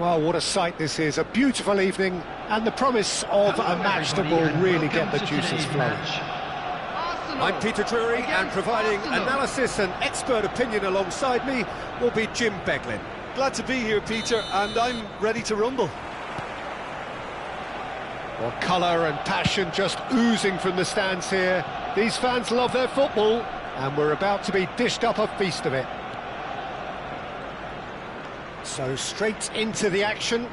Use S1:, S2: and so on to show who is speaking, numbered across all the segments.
S1: Well, what a sight this is, a beautiful evening, and the promise of a match that will really get the juices flowing. I'm Peter Drury, and providing analysis and expert opinion alongside me will be Jim Beglin.
S2: Glad to be here, Peter, and I'm ready to rumble.
S1: Well, colour and passion just oozing from the stands here. These fans love their football, and we're about to be dished up a feast of it. So straight into the action.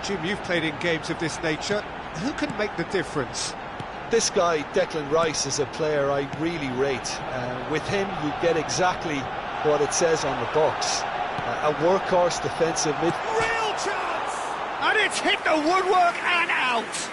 S1: Jim, you've played in games of this nature. Who can make the difference?
S2: This guy, Declan Rice, is a player I really rate. With him, you get exactly what it says on the box. A workhorse defensive mid.
S1: Real chance! And it's hit the woodwork and out!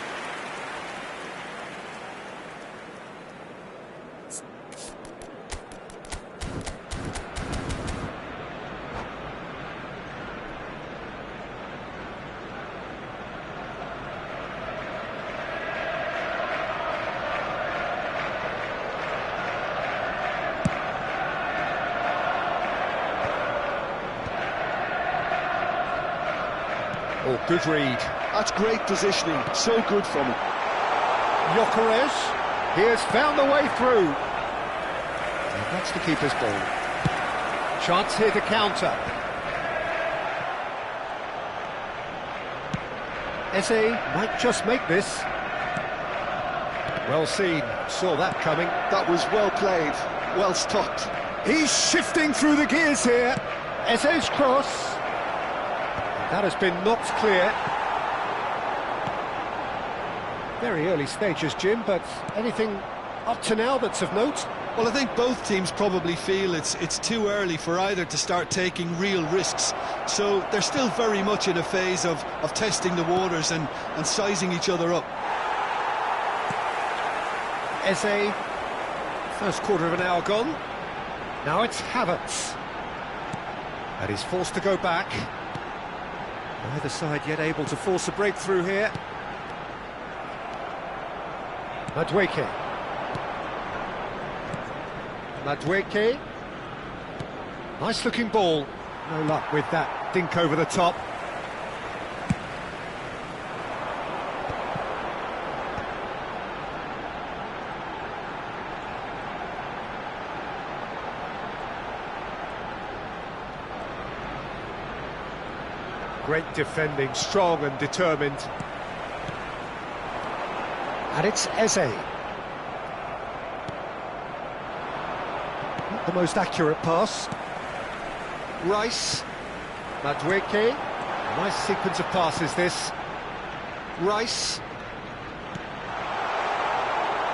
S1: Oh, good read.
S2: That's great positioning, so good from him.
S1: Gyökeres, he has found the way through. And that's the keeper's ball. Chance here to counter. Eze might just make this. Well seen, saw that coming.
S2: That was well played, well stopped.
S1: He's shifting through the gears here. Eze's cross. That has been knocked clear. Very early stages, Jim, but anything up to now that's of note?
S2: Well, I think both teams probably feel it's too early for either to start taking real risks. So they're still very much in a phase of testing the waters and sizing each other up.
S1: Eze, first quarter of an hour gone. Now it's Havertz. And he's forced to go back. Neither side yet able to force a breakthrough here. Madueke. Nice looking ball. No luck with that dink over the top. Great defending, strong and determined. And it's Eze. Not the most accurate pass. Rice. Madueke. Nice sequence of passes, this. Rice.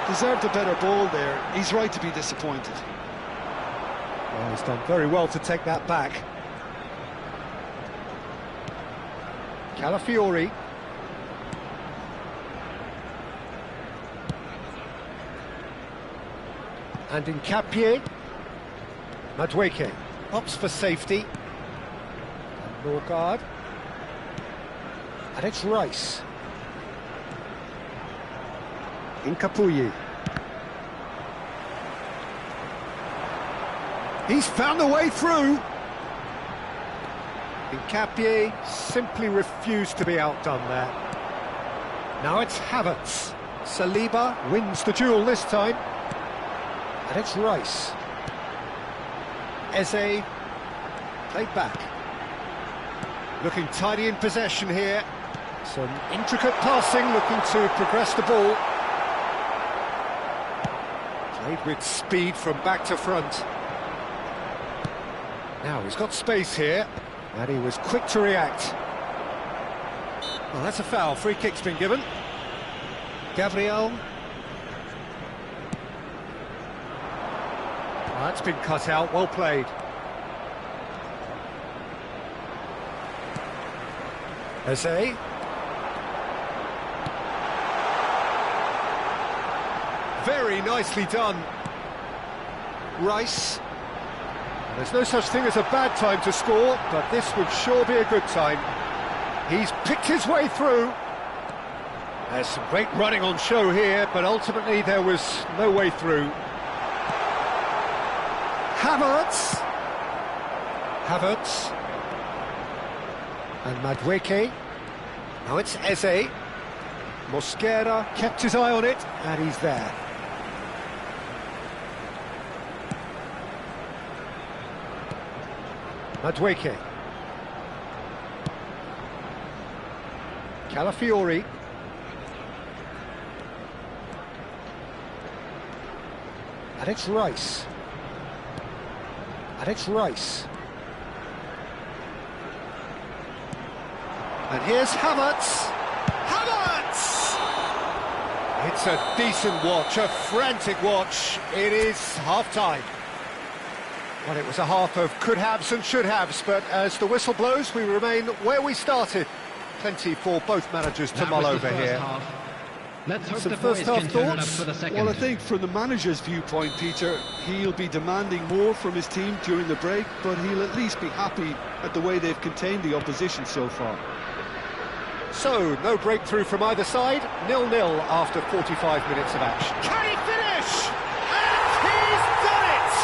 S2: Deserved a better ball there. He's right to be disappointed.
S1: Well, he's done very well to take that back. Calafiori. And Nkapie. Madueke opts for safety. Norgard. And it's Rice. Nkapie. He's found the way through. Nkapie simply refused to be outdone there. Now it's Havertz. Saliba wins the duel this time. And it's Rice. Eze played back. Looking tidy in possession here. Some intricate passing, looking to progress the ball. Played with speed from back to front. Now he's got space here. And he was quick to react. Well, that's a foul. Free kick's been given. Gabriel. Well, that's been cut out. Well played. Eze. Very nicely done. Rice. There's no such thing as a bad time to score, but this would sure be a good time. He's picked his way through. There's some great running on show here, but ultimately there was no way through. Havertz. And Madueke. Now it's Eze. Mosquera kept his eye on it, and he's there. Madueke. Calafiori. And it's Rice. And here's Havertz. It's a decent watch, a frantic watch. It is half-time. Well, it was a half of could-haves and should-haves, but as the whistle blows, we remain where we started. Plenty for both managers to mull over here.
S3: Let's hope
S1: Some
S3: the
S1: first
S3: boys
S1: half
S3: can turn it up
S1: thoughts?
S3: for the second.
S2: Well, I think from the manager's viewpoint, Peter, he'll be demanding more from his team during the break, but he'll at least be happy at the way they've contained the opposition so far.
S1: So, no breakthrough from either side, 0-0 after 45 minutes of action. Can he finish? And he's done it!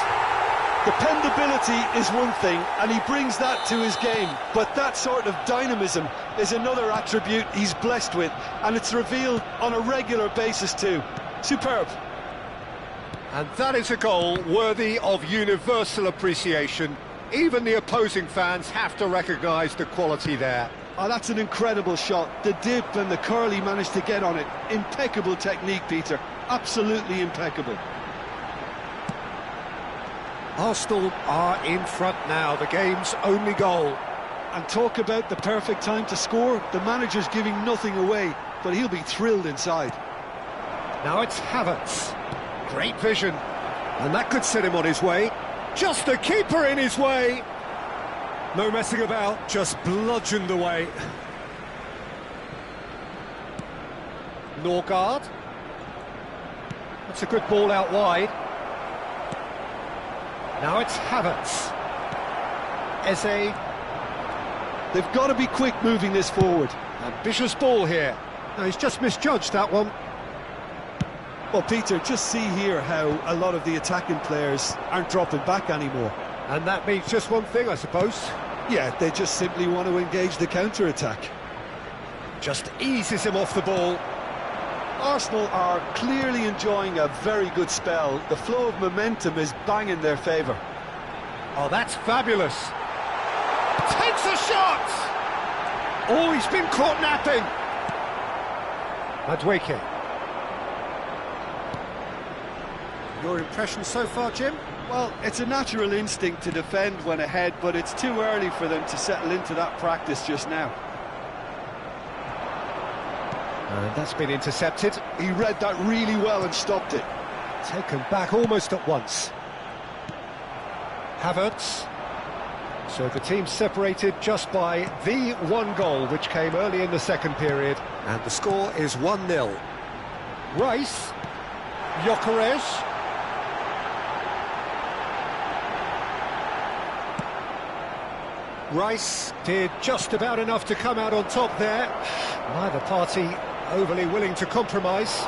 S2: Dependability is one thing, and he brings that to his game, but that sort of dynamism is another attribute he's blessed with, and it's revealed on a regular basis too. Superb.
S1: And that is a goal worthy of universal appreciation. Even the opposing fans have to recognise the quality there.
S2: Oh, that's an incredible shot. The dip and the curl he managed to get on it. Impeccable technique, Peter. Absolutely impeccable.
S1: Arsenal are in front now, the game's only goal.
S2: And talk about the perfect time to score. The manager's giving nothing away, but he'll be thrilled inside.
S1: Now it's Havertz. Great vision. And that could set him on his way. Just a keeper in his way. No messing about, just bludgeoned away. Norgard. That's a good ball out wide. Now it's Havertz. Eze.
S2: They've got to be quick moving this forward.
S1: Ambitious ball here. No, he's just misjudged that one.
S2: Well, Peter, just see here how a lot of the attacking players aren't dropping back anymore.
S1: And that means just one thing, I suppose.
S2: Yeah, they just simply want to engage the counter-attack.
S1: Just eases him off the ball.
S2: Arsenal are clearly enjoying a very good spell. The flow of momentum is bang in their favour.
S1: Oh, that's fabulous. Takes a shot! Oh, he's been caught napping. Madueke. Your impression so far, Jim?
S2: Well, it's a natural instinct to defend when ahead, but it's too early for them to settle into that practice just now.
S1: And that's been intercepted.
S2: He read that really well and stopped it.
S1: Taken back almost at once. Havertz. So the team separated just by the one goal, which came early in the second period. And the score is 1-0. Rice. Gyökeres. Rice did just about enough to come out on top there. Neither party overly willing to compromise.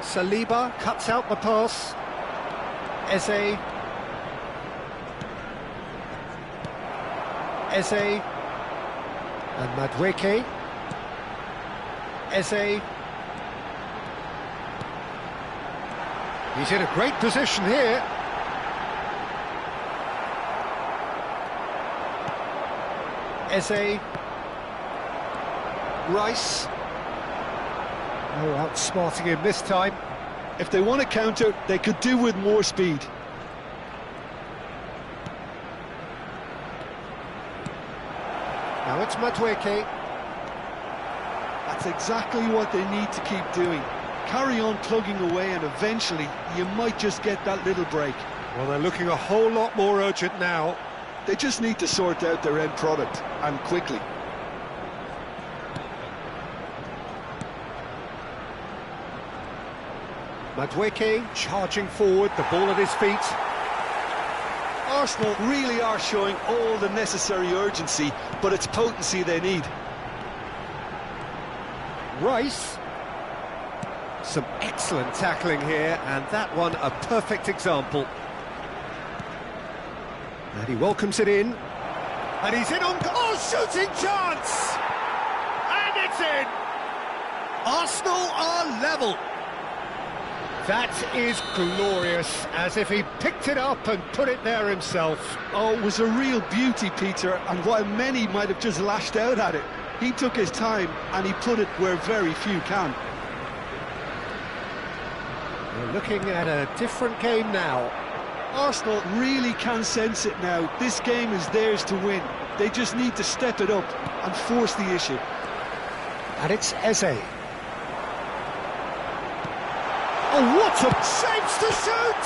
S1: Saliba cuts out the pass. Eze. And Madueke. Eze. He's in a great position here. Eze. Rice. Oh, outsmarting him this time.
S2: If they want to counter, they could do with more speed.
S1: Now it's Madueke.
S2: That's exactly what they need to keep doing. Carry on plugging away and eventually you might just get that little break.
S1: Well, they're looking a whole lot more urgent now.
S2: They just need to sort out their end product, and quickly.
S1: Madueke charging forward, the ball at his feet.
S2: Arsenal really are showing all the necessary urgency, but it's potency they need.
S1: Rice. Some excellent tackling here, and that one a perfect example. And he welcomes it in. And he's in on... Oh, shooting chance! And it's in! Arsenal are level. That is glorious, as if he picked it up and put it there himself.
S2: Oh, it was a real beauty, Peter, and while many might have just lashed out at it, he took his time and he put it where very few can.
S1: We're looking at a different game now.
S2: Arsenal really can sense it now. This game is theirs to win. They just need to step it up and force the issue.
S1: And it's Eze. Oh, what a chance to shoot!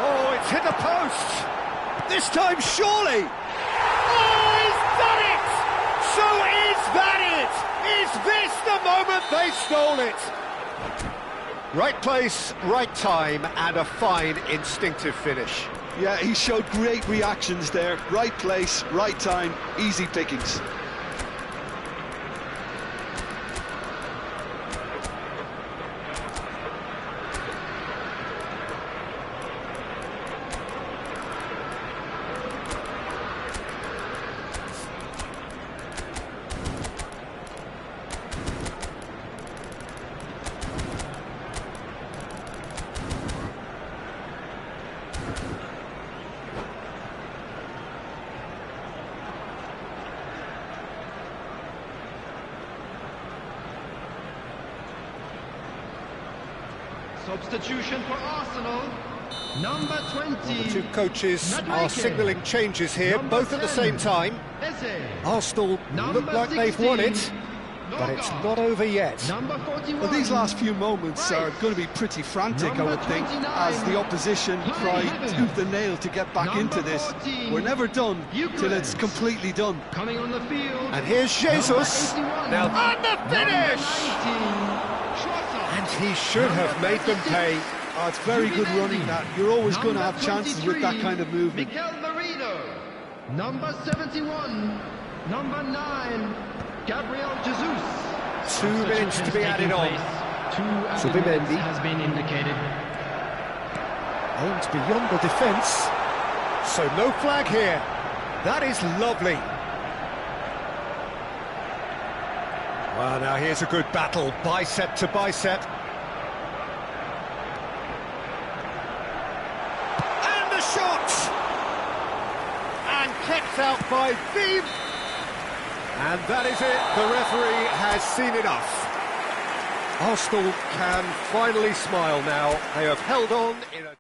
S1: Oh, it's hit the post. This time, surely. Oh, he's done it! So is that it? Is this the moment they stole it? Right place, right time, and a fine instinctive finish.
S2: Yeah, he showed great reactions there. Right place, right time, easy pickings.
S3: Substitution for Arsenal, number 20.
S1: The two coaches are signalling changes here,
S3: Number
S1: both at the
S3: 10.
S1: same time.
S3: Eze.
S1: Arsenal
S3: Number
S1: look like they've won it,
S3: 16.
S1: but it's
S3: Norgard.
S1: not over yet.
S3: Number 41.
S2: Well, these last few moments are going to be pretty frantic, I would think, as the opposition try tooth and nail to get back into this.
S3: 14.
S2: We're never done till it's completely done.
S3: Coming on the field.
S1: And here's Jesus.
S3: Number 81.
S1: Now, and the finish!
S3: Number 19. Schwarzer.
S1: And he should have made them pay.
S2: Oh, it's very good running, that. You're always going to have chances with that kind of movement.
S3: Mikel Merino. Number 71. Number 9. Gabriel Jesus.
S1: 2 minutes to be added on. Subimendi
S3: has been indicated.
S1: aims beyond the defence. So no flag here. That is lovely. Well, now here's a good battle, bicep to bicep. And the shot! And kept out by Vive. And that is it. The referee has seen enough. Arsenal can finally smile now. They have held on in a...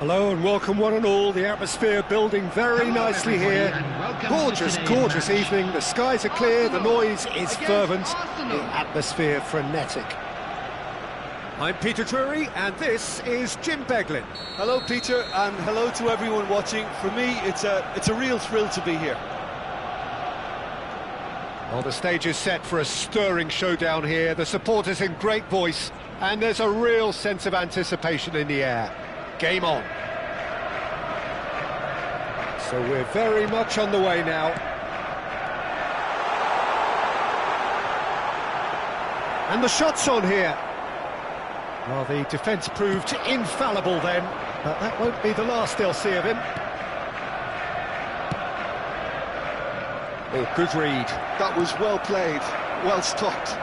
S1: Hello and welcome one and all. The atmosphere building very nicely here. Gorgeous, gorgeous evening. The skies are clear, the noise is fervent, the atmosphere frenetic. I'm Peter Drury and this is Jim Beglin.
S2: Hello, Peter, and hello to everyone watching. For me, it's a real thrill to be here.
S1: Well, the stage is set for a stirring showdown here. The supporters in great voice, and there's a real sense of anticipation in the air. Game on. So we're very much on the way now. And the shot's on here. Well, the defence proved infallible then, but that won't be the last they'll see of him. Oh, good read.
S2: That was well played, well stopped.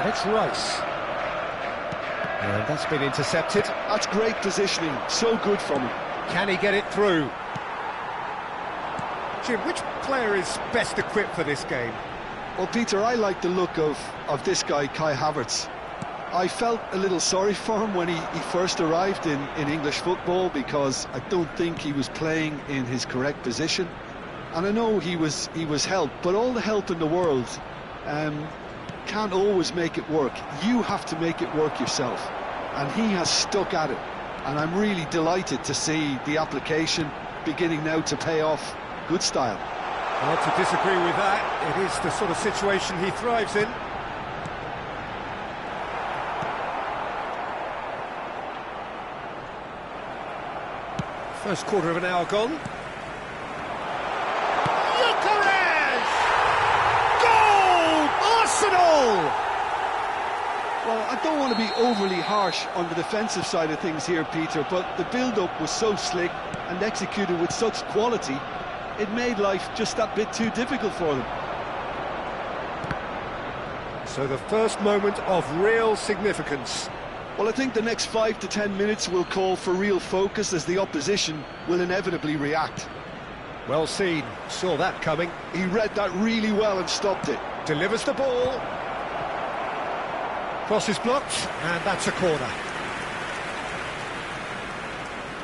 S1: It's Rice. And that's been intercepted.
S2: That's great positioning, so good from him.
S1: Can he get it through? Jim, which player is best equipped for this game?
S2: Well, Peter, I like the look of this guy, Kai Havertz. I felt a little sorry for him when he first arrived in English football, because I don't think he was playing in his correct position. And I know he was helped, but all the help in the world can't always make it work. You have to make it work yourself, and he has stuck at it, and I'm really delighted to see the application beginning now to pay off. Good style.
S1: Hard to disagree with that. It is the sort of situation he thrives in. First quarter of an hour gone.
S2: Well, I don't want to be overly harsh on the defensive side of things here, Peter, but the build-up was so slick and executed with such quality, it made life just that bit too difficult for them.
S1: So the first moment of real significance.
S2: Well, I think the next 5 to 10 minutes will call for real focus, as the opposition will inevitably react.
S1: Well seen, saw that coming.
S2: He read that really well and stopped it.
S1: Delivers the ball. Cross is blocked, and that's a corner.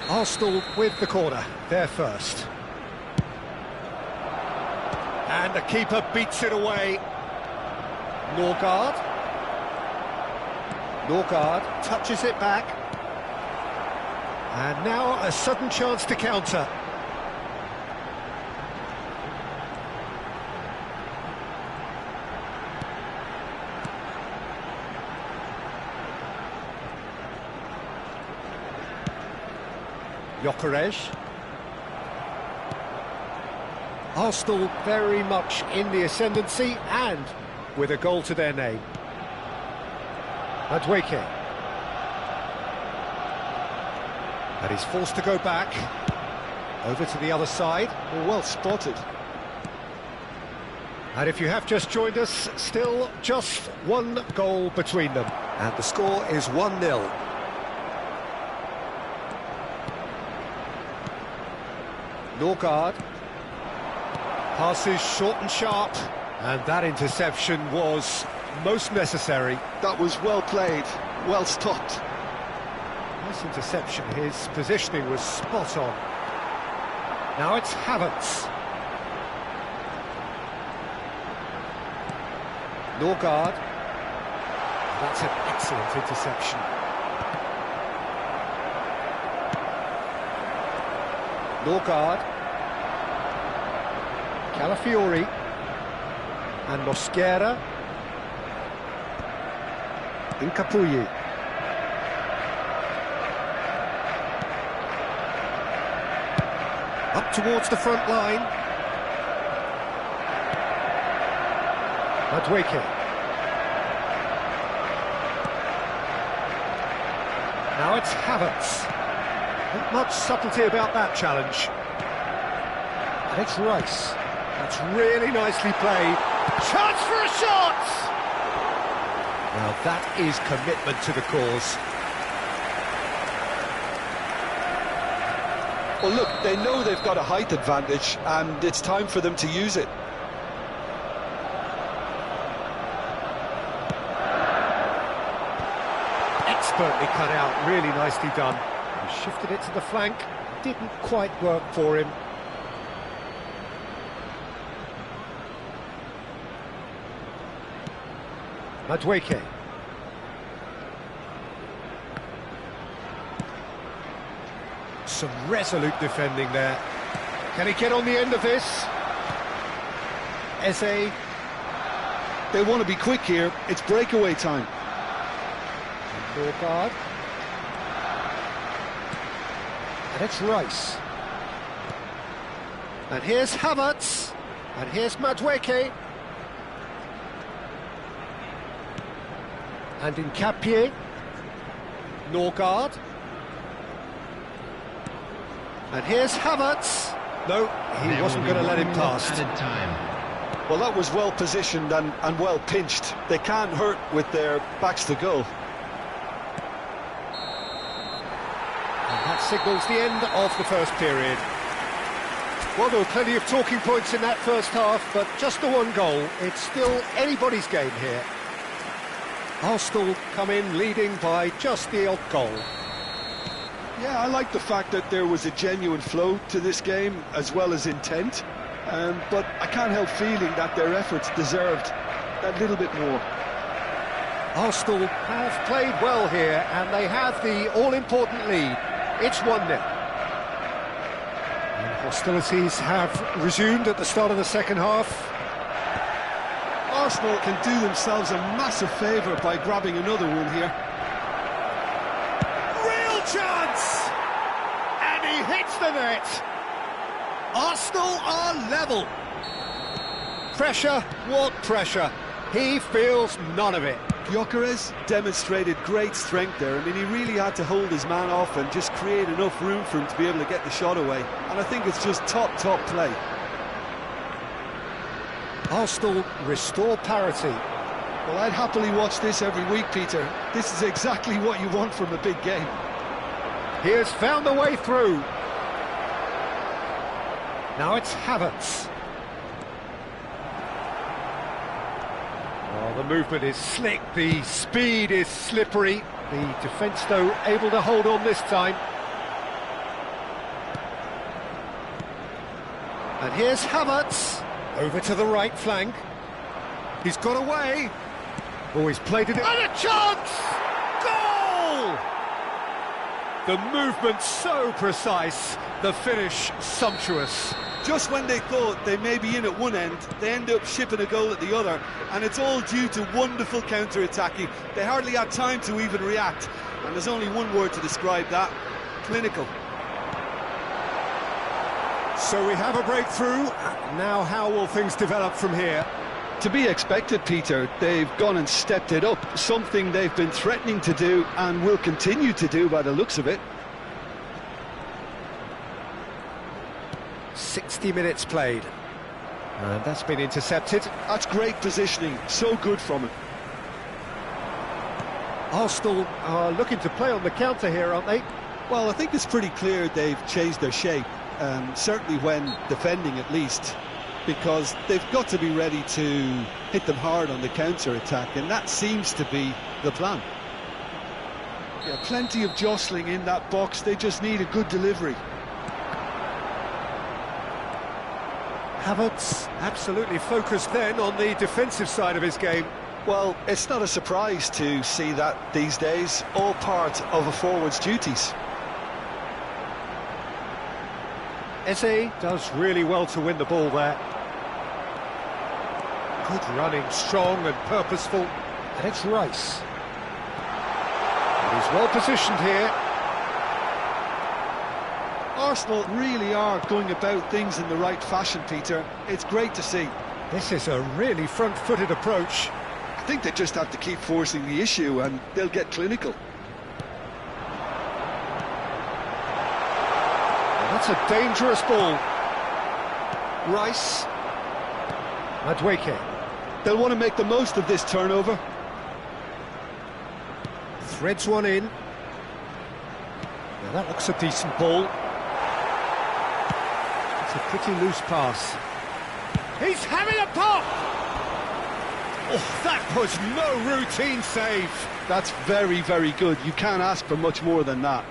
S1: Arsenal with the corner, they're first. And the keeper beats it away. Norgard. Norgard touches it back. And now a sudden chance to counter. Gyökeres. Arsenal very much in the ascendancy and with a goal to their name. Madueke. And he's forced to go back. Over to the other side.
S2: Well spotted.
S1: And if you have just joined us, still just one goal between them. And the score is 1-0. Norgard passes short and sharp. And that interception was most necessary.
S2: That was well played, well stopped.
S1: Nice interception, his positioning was spot on. Now it's Havertz. Norgard. That's an excellent interception. Norgard. Calafiori. And Mosquera. Incapuyi. Up towards the front line. Madueke. Now it's Havertz. Not much subtlety about that challenge. And it's Rice. That's really nicely played. Chance for a shot! Now that is commitment to the cause.
S2: Well, look, they know they've got a height advantage, and it's time for them to use it.
S1: Expertly cut out, really nicely done. He shifted it to the flank, didn't quite work for him. Madueke. Some resolute defending there. Can he get on the end of this? Eze.
S2: They want to be quick here. It's breakaway time.
S1: Norgard. And it's Rice. And here's Havertz. And here's Madueke. And Incapié. Norgard. And here's Havertz. No, he wasn't going to let him past.
S2: Well, that was well positioned and well pinched. They can't hurt with their backs to goal.
S1: And that signals the end of the first period. Well, there were plenty of talking points in that first half, but just the one goal. It's still anybody's game here. Arsenal come in leading by just the odd goal.
S2: Yeah, I like the fact that there was a genuine flow to this game, as well as intent. But I can't help feeling that their efforts deserved that little bit more.
S1: Arsenal have played well here, and they have the all-important lead. It's 1-0. Hostilities have resumed at the start of the second half.
S2: Arsenal can do themselves a massive favour by grabbing another one here.
S1: Real chance! And he hits the net. Arsenal are level. Pressure, what pressure? He feels none of it.
S2: Gyökeres demonstrated great strength there. I mean, he really had to hold his man off and just create enough room for him to be able to get the shot away. And I think it's just top play.
S1: Arsenal restore parity.
S2: Well, I'd happily watch this every week, Peter. This is exactly what you want from a big game.
S1: He has found the way through. Now it's Havertz. Oh, the movement is slick, the speed is slippery. The defence, though, able to hold on this time. And here's Havertz. Over to the right flank. He's got away. Oh, he's played it. And a chance! Goal! The movement so precise, the finish sumptuous.
S2: Just when they thought they may be in at one end, they end up shipping a goal at the other, and it's all due to wonderful counter-attacking. They hardly had time to even react, and there's only one word to describe that: clinical.
S1: So we have a breakthrough. Now how will things develop from here?
S2: To be expected, Peter. They've gone and stepped it up, something they've been threatening to do and will continue to do by the looks of it.
S1: 60 minutes played. And that's been intercepted.
S2: That's great positioning, so good from him.
S1: Arsenal are looking to play on the counter here, aren't they?
S2: Well, I think it's pretty clear they've changed their shape, certainly when defending at least. because they've got to be ready to hit them hard on the counter-attack, and that seems to be the plan. Yeah, plenty of jostling in that box, they just need a good delivery.
S1: Havertz absolutely focused then on the defensive side of his game.
S2: Well, it's not a surprise to see that these days, all part of a forward's duties.
S1: Eze does really well to win the ball there. Good running, strong and purposeful. And it's Rice. And he's well positioned here.
S2: Arsenal really are going about things in the right fashion, Peter. It's great to see.
S1: This is a really front-footed approach.
S2: I think they just have to keep forcing the issue and they'll get clinical.
S1: That's a dangerous ball. Rice. Madueke.
S2: They'll want to make the most of this turnover.
S1: Threads one in. Now that looks a decent ball. It's a pretty loose pass. He's having a pop! Oh, that was no routine save.
S2: That's very, very good. You can't ask for much more than that.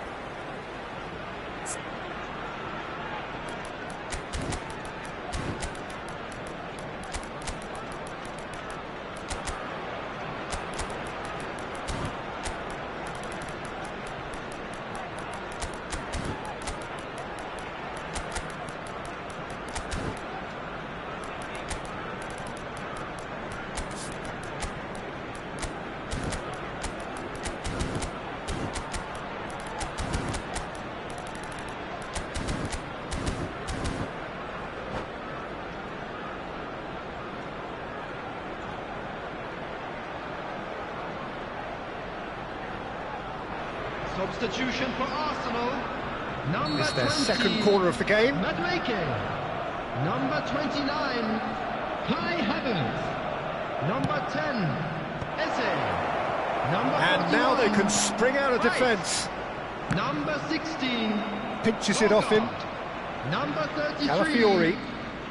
S3: Substitution for Arsenal. Number
S1: It's their
S3: 20,
S1: second corner of the game.
S3: Madueke. Number 29, Kai Havertz. Number 10, Eze. Number
S1: And
S3: 41,
S1: now they can spring out of
S3: Rice.
S1: defence.
S3: Number 16,
S1: Pinches it off him.
S3: Number 33,
S1: Calafiori.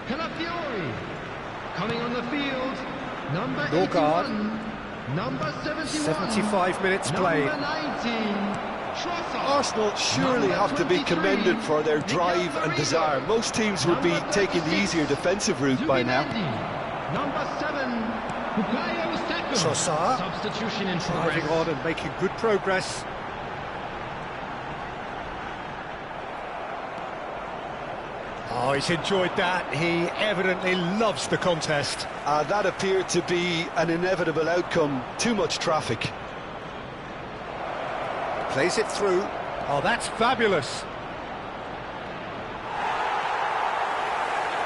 S3: Calafiori. Coming on the field, number
S1: Norgard.
S3: 81, number 71,
S1: 75 minutes played.
S3: number 19, Trossard.
S2: Arsenal surely have to be commended for their drive and desire. Most teams would be taking the easier defensive route by now.
S3: Number 7, Bukayo Saka.
S1: Trossard.
S3: Substitution in progress.
S1: Driving on and making good progress. Oh, he's enjoyed that. He evidently loves the contest.
S2: That appeared to be an inevitable outcome. Too much traffic.
S1: Plays it through. Oh, that's fabulous.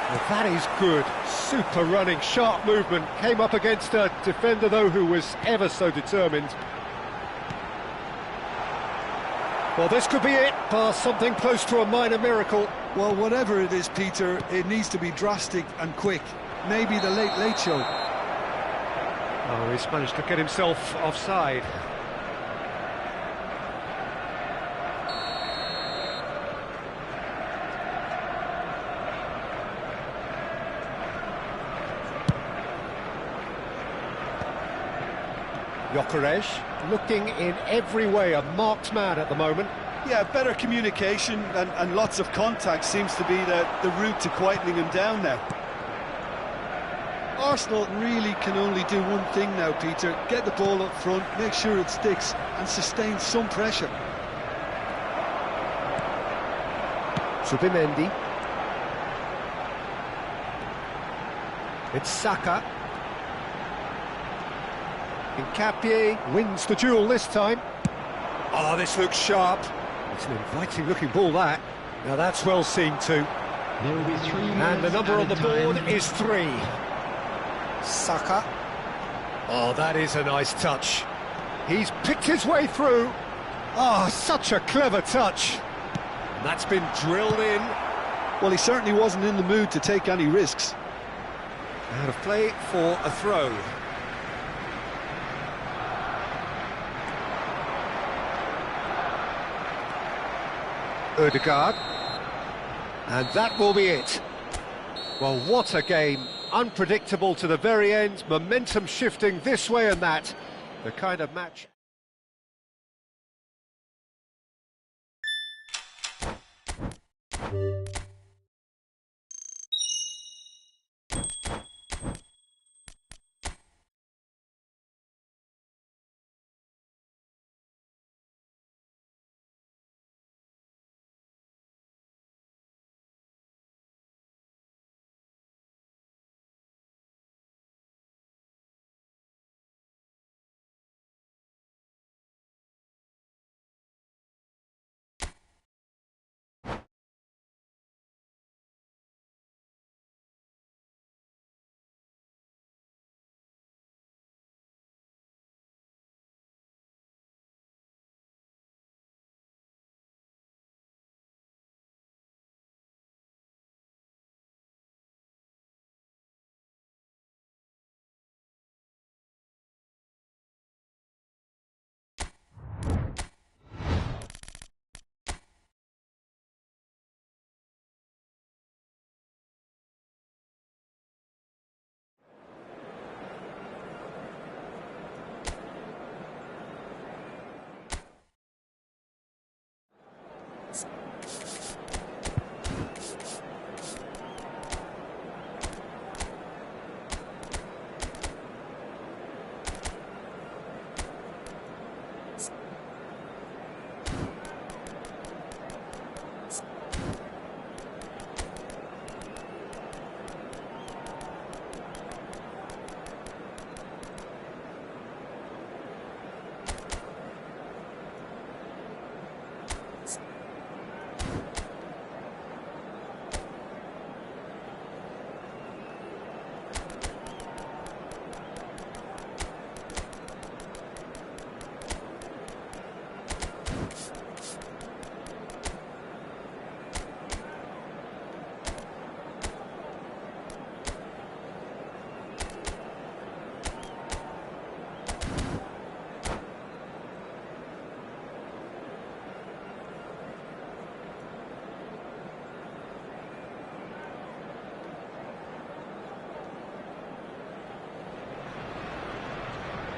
S1: Well, that is good. Super running, sharp movement. Came up against a defender, though, who was ever so determined. Well, this could be it. Past something close to a minor miracle.
S2: Well, whatever it is, Peter, it needs to be drastic and quick. Maybe the late show.
S1: Oh, he's managed to get himself offside. Gyökeres looking in every way a marked man at the moment.
S2: Yeah, better communication and lots of contact seems to be the route to quietening him down now. Arsenal really can only do one thing now, Peter. Get the ball up front, make sure it sticks and sustain some pressure.
S1: Subimendi. It's Saka. Nkapie wins the duel this time. Oh, this looks sharp. It's an inviting looking ball, that. Now that's well seen too.
S3: There will be 3 minutes
S1: And the number on the board
S3: time.
S1: is 3. Saka. Oh, that is a nice touch. He's picked his way through. Oh, such a clever touch. And that's been drilled in.
S2: Well, he certainly wasn't in the mood to take any risks.
S1: Out of play for a throw. Ødegaard. And that will be it. Well, what a game. Unpredictable to the very end, momentum shifting this way and that. The kind of match...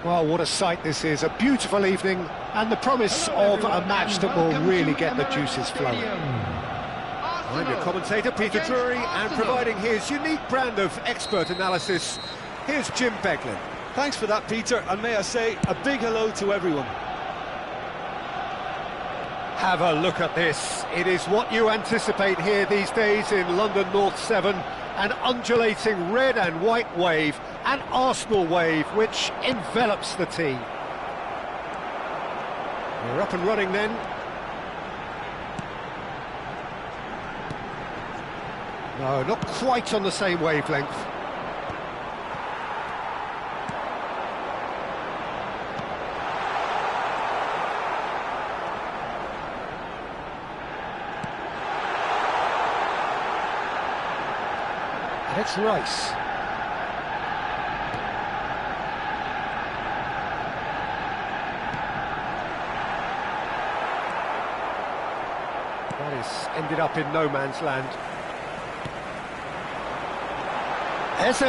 S1: Well, what a sight this is, a beautiful evening, and the promise of a match that will really get the juices flowing. I'm your commentator, Peter Drury, and providing his unique brand of expert analysis, here's Jim Beglin.
S2: Thanks for that, Peter, and may I say a big hello to everyone.
S1: Have a look at this. It is what you anticipate here these days in London North 7, an undulating red and white wave, an Arsenal wave which envelops the team. We're up and running then. No, not quite on the same wavelength. And it's Rice. That is ended up in no man's land. Eze.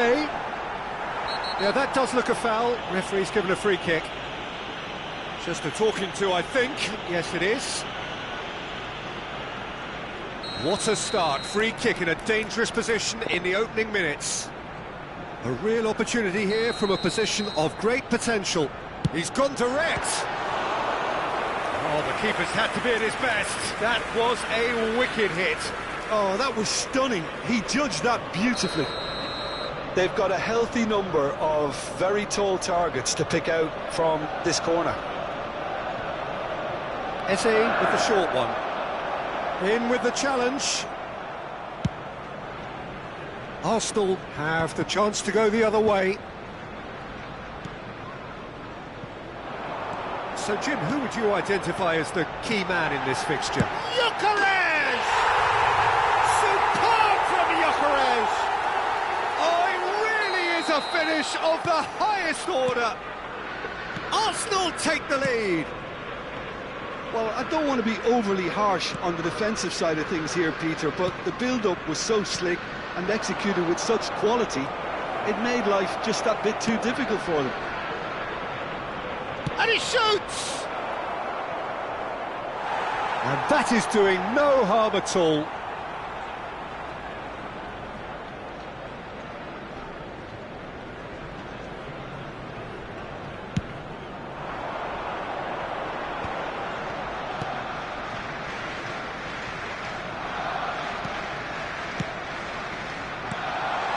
S1: Yeah, that does look a foul. Referee's given a free kick. Just a talking to, I think. Yes, it is. What a start. Free kick in a dangerous position in the opening minutes. A real opportunity here from a position of great potential. He's gone direct. Oh, the keeper's had to be at his best. That was a wicked hit.
S2: Oh, that was stunning. He judged that beautifully. They've got a healthy number of very tall targets to pick out from this corner.
S1: Eze with the short one. In with the challenge. Arsenal have the chance to go the other way. So, Jim, who would you identify as the key man in this fixture? Gyökeres! Superb from Gyökeres! Oh, it really is a finish of the highest order. Arsenal take the lead.
S2: Well, I don't want to be overly harsh on the defensive side of things here, Peter, but the build-up was so slick, and executed with such quality, it made life just that bit too difficult for them.
S1: And he shoots! And that is doing no harm at all.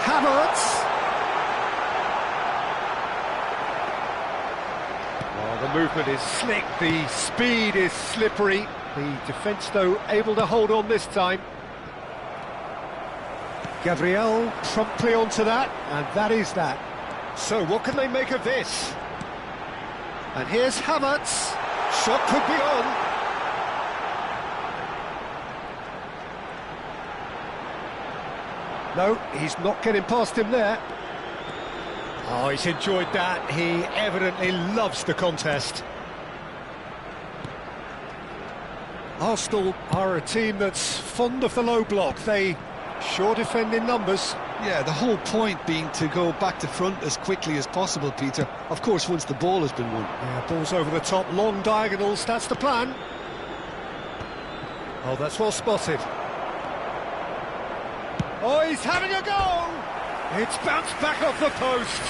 S1: Havertz. Well, the movement is slick, the speed is slippery. The defence, though, able to hold on this time. Gabriel promptly onto that, and that is that. So what can they make of this? And here's Havertz. Shot could be on. No, he's not getting past him there. Oh, he's enjoyed that. He evidently loves the contest. Arsenal are a team that's fond of the low block. They sure defend in numbers.
S2: Yeah, the whole point being to go back to front as quickly as possible, Peter. Of course, once the ball has been won.
S1: Yeah, ball's over the top, long diagonals, that's the plan. Oh, that's well spotted. Oh, he's having a go! It's bounced back off the post.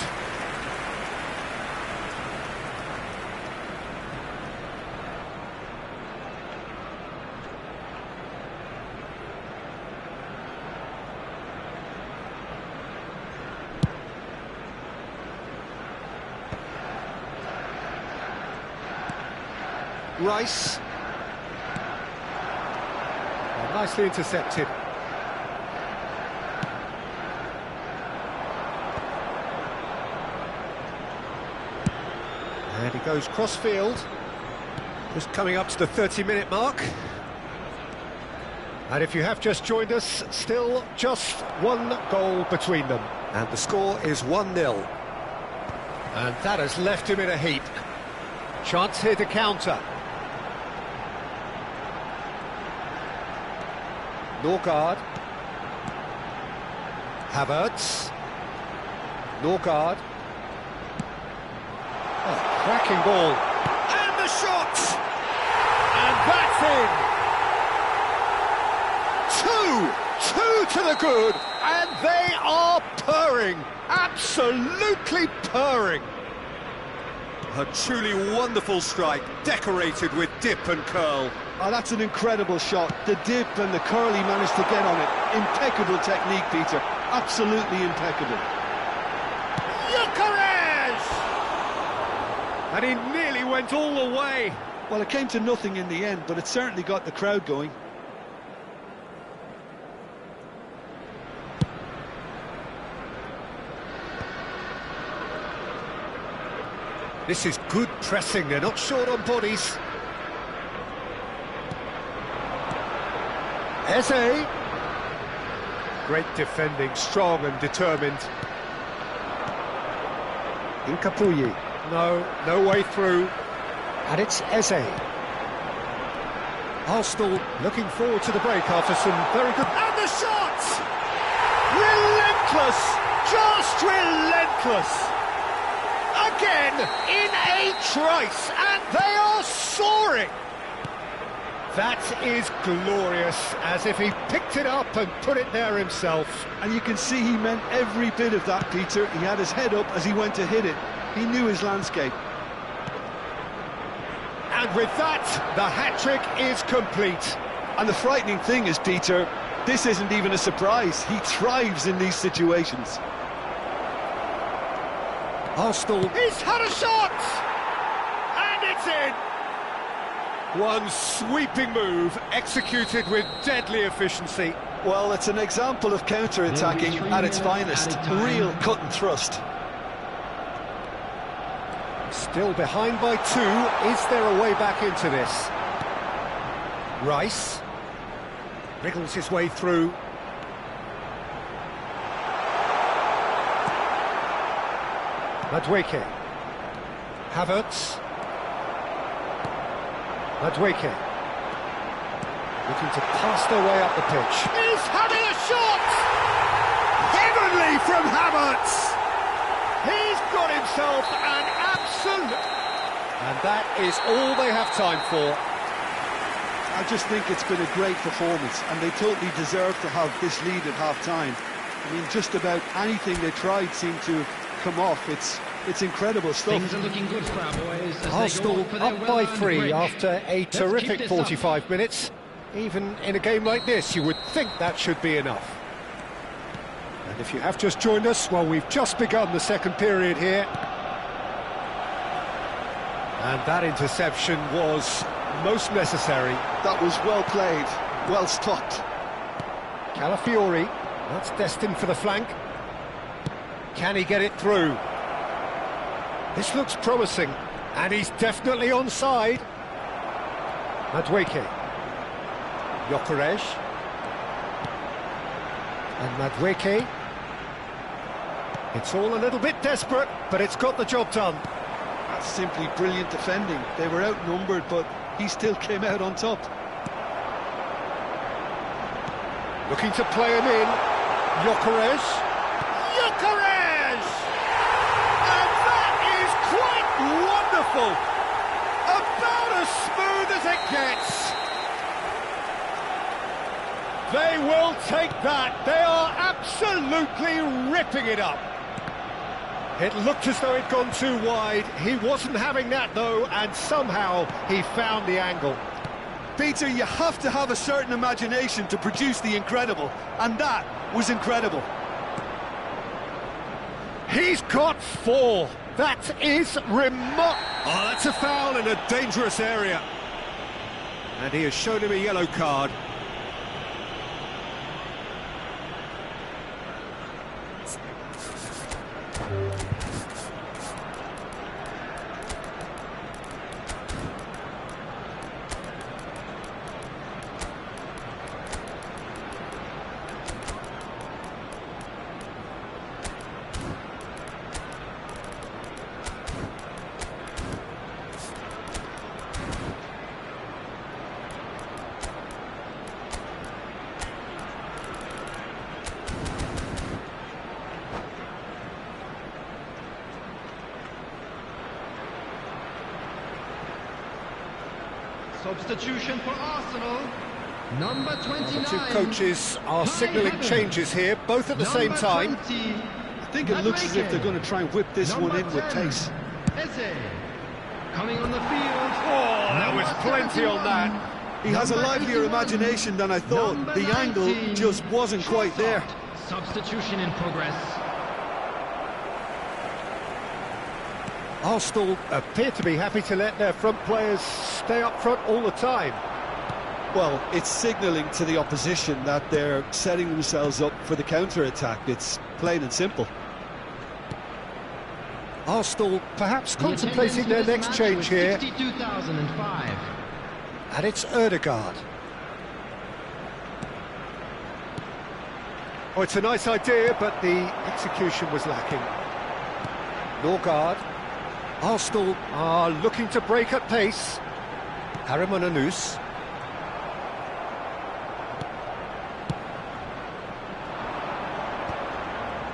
S1: Rice. Oh, nicely intercepted. And he goes cross-field. Just coming up to the 30-minute mark. And if you have just joined us, still just one goal between them. And the score is 1-0. And that has left him in a heap. Chance here to counter. Norgard. Havertz. Norgard. Oh, cracking ball. And the shot! And that's in! Two to the good, and they are purring. Absolutely purring. A truly wonderful strike, decorated with dip and curl.
S2: Oh, that's an incredible shot. The dip and the curl he managed to get on it. Impeccable technique, Peter. Absolutely impeccable.
S1: Gyökeres! And he nearly went all the way.
S2: Well, it came to nothing in the end, but it certainly got the crowd going.
S1: This is good pressing, they're not short on bodies. Eze. Great defending, strong and determined. Incapuyi. No way through. And it's Eze. Arsenal looking forward to the break after some very good... And the shot! Relentless! Just relentless! Again, in a trice, and they are soaring! That is glorious, as if he picked it up and put it there himself.
S2: And you can see he meant every bit of that, Peter. He had his head up as he went to hit it. He knew his landscape.
S1: And with that, the hat-trick is complete.
S2: And the frightening thing is, Peter, this isn't even a surprise. He thrives in these situations.
S1: Arsenal, he's had a shot! And it's in! One sweeping move, executed with deadly efficiency.
S2: Well, it's an example of counter-attacking at its finest. Real cut and thrust.
S1: Still behind by 2. Is there a way back into this? Rice wriggles his way through. Madueke. Havertz. Madueke. Looking to pass their way up the pitch. He's having a shot! Heavenly from Havertz! He's got himself an absolute... And that is all they have time for.
S2: I just think it's been a great performance, and they totally deserve to have this lead at half-time. I mean, just about anything they tried seemed to come off. It's incredible stuff.
S3: Things are looking good for our boys as
S1: Arsenal
S3: they go for their
S1: up by
S3: well-earned
S1: 3
S3: break.
S1: after a
S3: Let's
S1: terrific
S3: keep this
S1: 45 minutes. Even in a game like this, you would think that should be enough. And if you have just joined us, well, we've just begun the second period here. And that interception was most necessary.
S2: That was well played, well stopped.
S1: Calafiori, that's destined for the flank. Can he get it through? This looks promising, and he's definitely onside. Madueke. Gyökeres. And Madueke. It's all a little bit desperate, but it's got the job done.
S2: That's simply brilliant defending. They were outnumbered, but he still came out on top.
S1: Looking to play him in. Gyökeres. Gyökeres! And that is quite wonderful. About as smooth as it gets. They will take that. They are absolutely ripping it up. It looked as though it'd gone too wide. He wasn't having that, though, and somehow he found the angle.
S2: Peter, you have to have a certain imagination to produce the incredible, and that was incredible.
S1: He's got 4. That is remarkable. Oh, that's a foul in a dangerous area. And he has shown him a yellow card.
S3: Substitution for Arsenal. Number 29.
S1: The two coaches are signalling changes here, both at the same time.
S3: 20,
S2: I think it looks as if they're going to try and whip this one in with pace.
S3: Eze. Coming on the field.
S1: Oh, there was plenty on that.
S2: He has a
S3: Number
S2: livelier
S3: 81.
S2: imagination than I thought.
S3: Number
S2: The angle
S3: 19,
S2: just wasn't quite there.
S3: Substitution in progress.
S1: Arsenal appear to be happy to let their front players stay up front all the time.
S2: Well, it's signalling to the opposition that they're setting themselves up for the counter-attack. It's plain and simple.
S1: Arsenal perhaps
S3: The
S1: contemplating
S3: attendance
S1: their
S3: for this
S1: next
S3: match
S1: change
S3: was
S1: here.
S3: 62,005.
S1: And it's Ødegaard. Oh, it's a nice idea, but the execution was lacking. Norgard. Arsenal are looking to break at pace. Haramananus.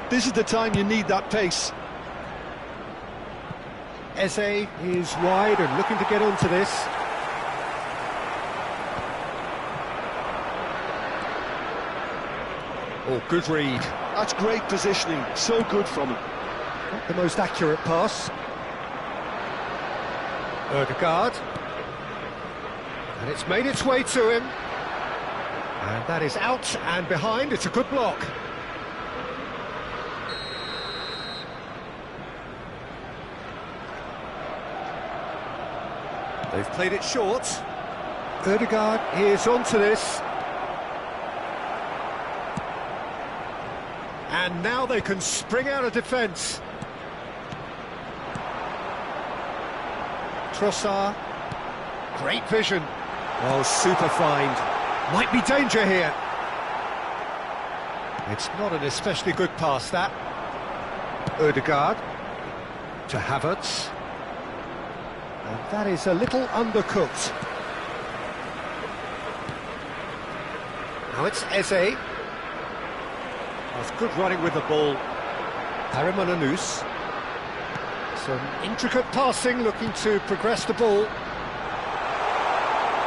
S2: This is the time you need that pace.
S1: Eze is wide and looking to get onto this. Oh, good read.
S2: That's great positioning. So good from him.
S1: Not the most accurate pass. Ødegaard. And it's made its way to him. And that is out and behind. It's a good block. They've played it short. Ødegaard is onto this. And now they can spring out of defence. Trossard. Great vision. Oh, super find. Might be danger here. It's not an especially good pass, that. Ødegaard. To Havertz. And that is a little undercooked. Now it's Eze. That's good running with the ball. Harimananus. Some intricate passing, looking to progress the ball.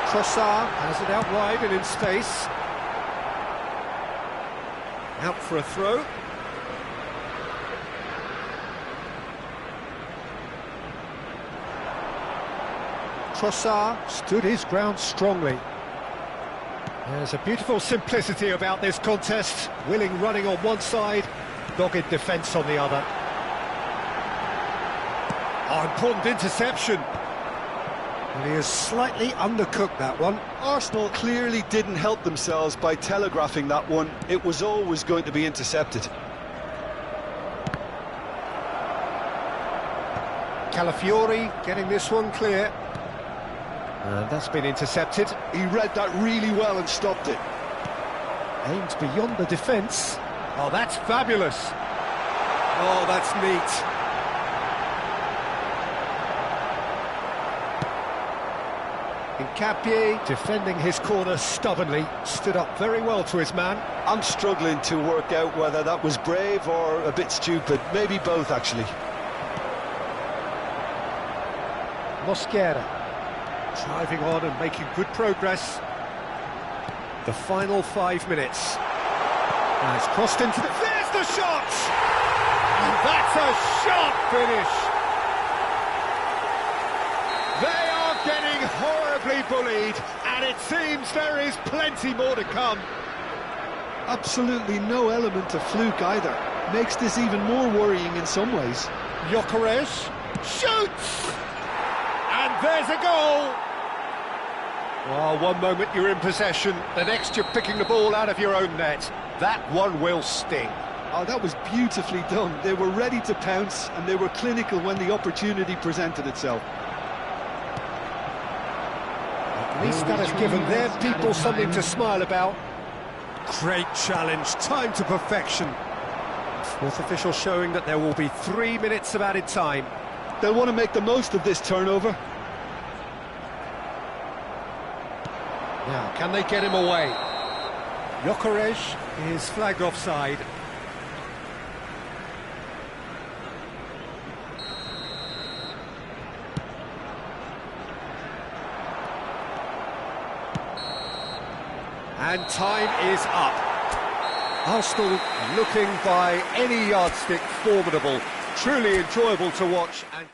S1: Trossard has it out wide and in space. Out for a throw. Trossard stood his ground strongly. There's a beautiful simplicity about this contest. Willing running on one side, dogged defence on the other. Oh, important interception. And he has slightly undercooked that one.
S2: Arsenal clearly didn't help themselves by telegraphing that one. It was always going to be intercepted.
S1: Calafiori getting this one clear. And that's been intercepted.
S2: He read that really well and stopped it.
S1: Aims beyond the defence. Oh, that's fabulous. Oh, that's neat. Nkapie defending his corner stubbornly, stood up very well to his man.
S2: I'm struggling to work out whether that was brave or a bit stupid. Maybe both, actually.
S1: Mosquera driving on and making good progress. The final 5 minutes. Now it's crossed into the... There's the shot! And that's a sharp finish! They are getting horribly bullied, and it seems there is plenty more to come.
S2: Absolutely no element of fluke either. Makes this even more worrying in some ways.
S1: Gyökeres shoots! And there's a goal! Well, one moment you're in possession, the next you're picking the ball out of your own net. That one will sting.
S2: Oh, that was beautifully done. They were ready to pounce, and they were clinical when the opportunity presented itself.
S1: At least that has given their people something to smile about. Great challenge, time to perfection. Fourth official showing that there will be 3 minutes of added time.
S2: They'll want to make the most of this turnover.
S1: Now, can they get him away? Gyökeres is flagged offside. And time is up. Arsenal looking by any yardstick formidable. Truly enjoyable to watch. And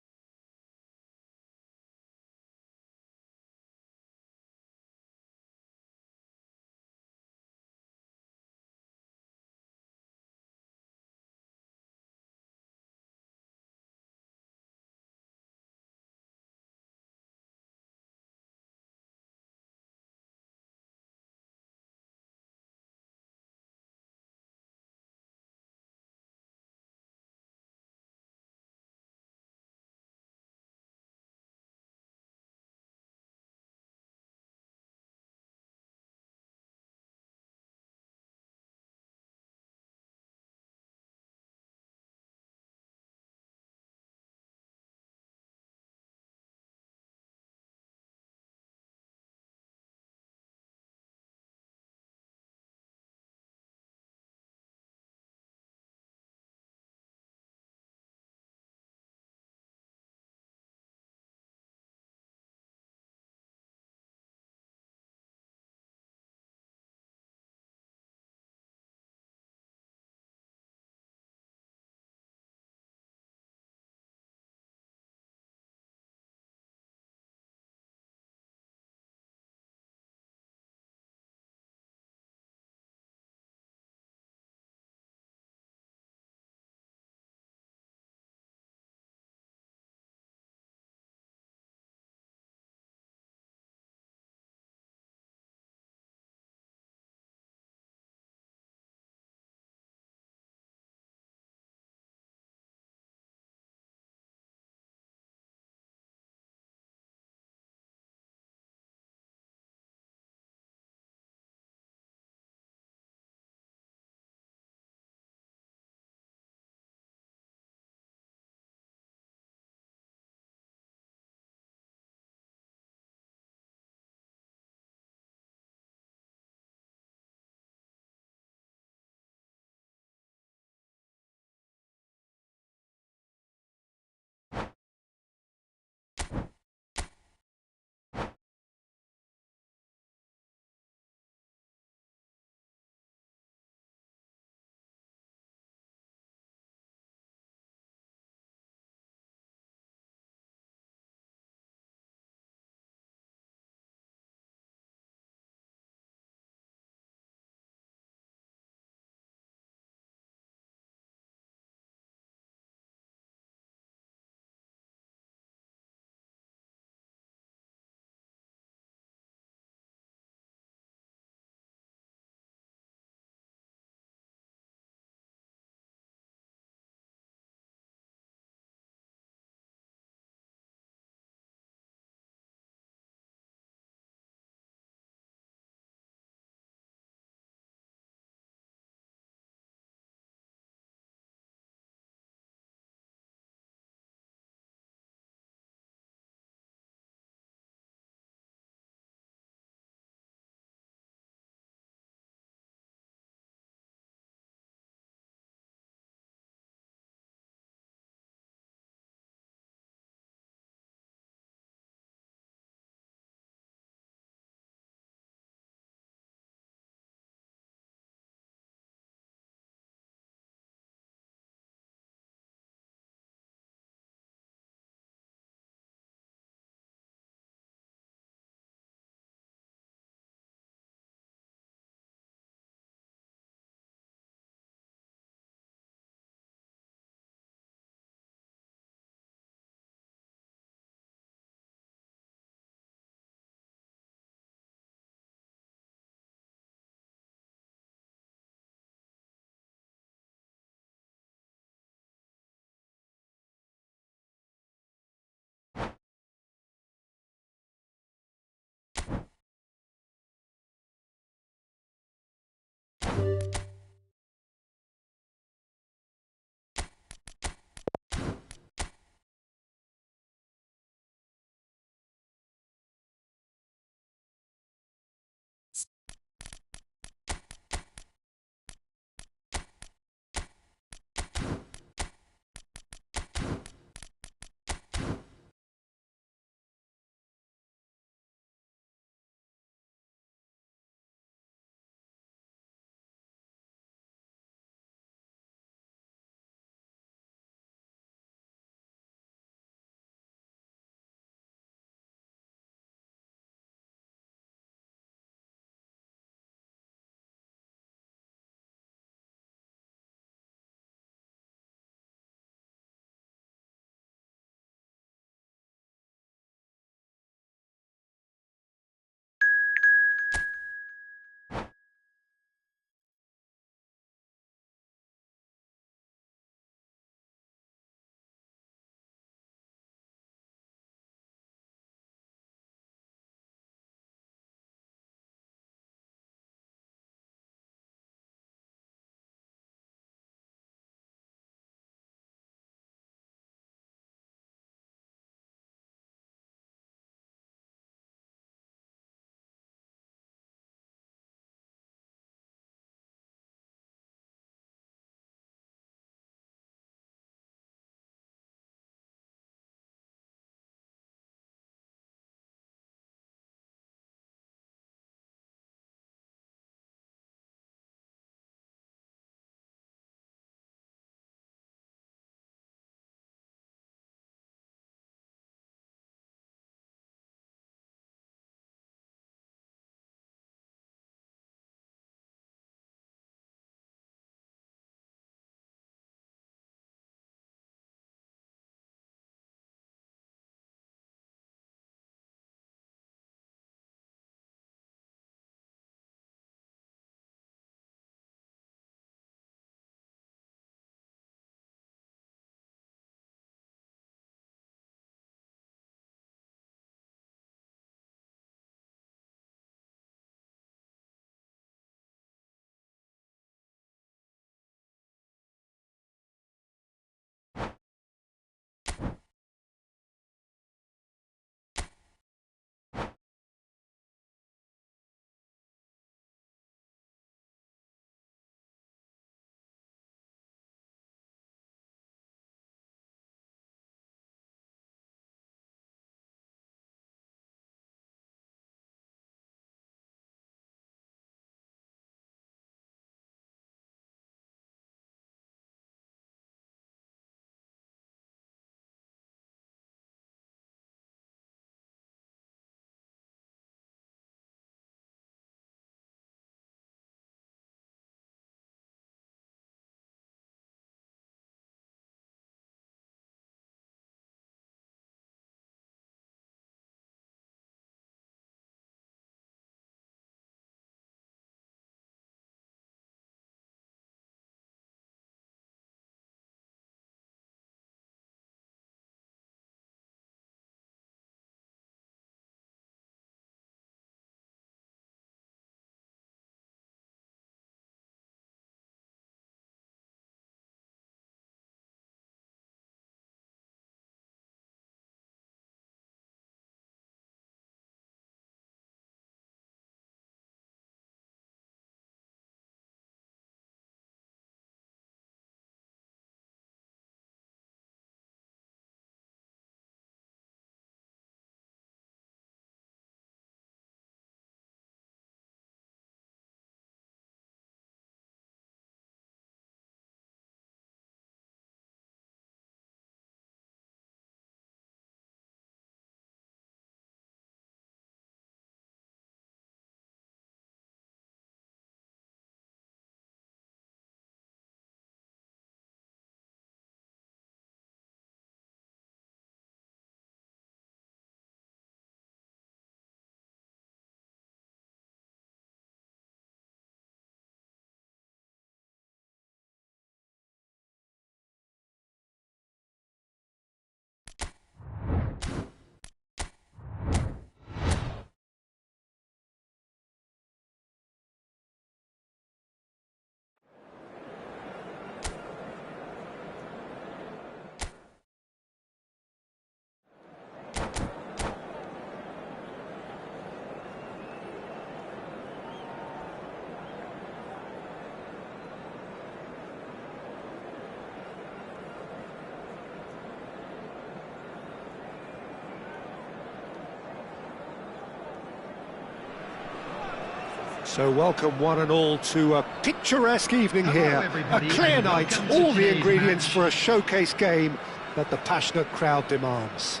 S1: So welcome one and all to a picturesque evening here, a
S3: everybody,
S1: clear
S3: and
S1: night,
S3: welcome to
S1: all the
S3: today's
S1: ingredients
S3: match.
S1: for a showcase game that the passionate crowd demands.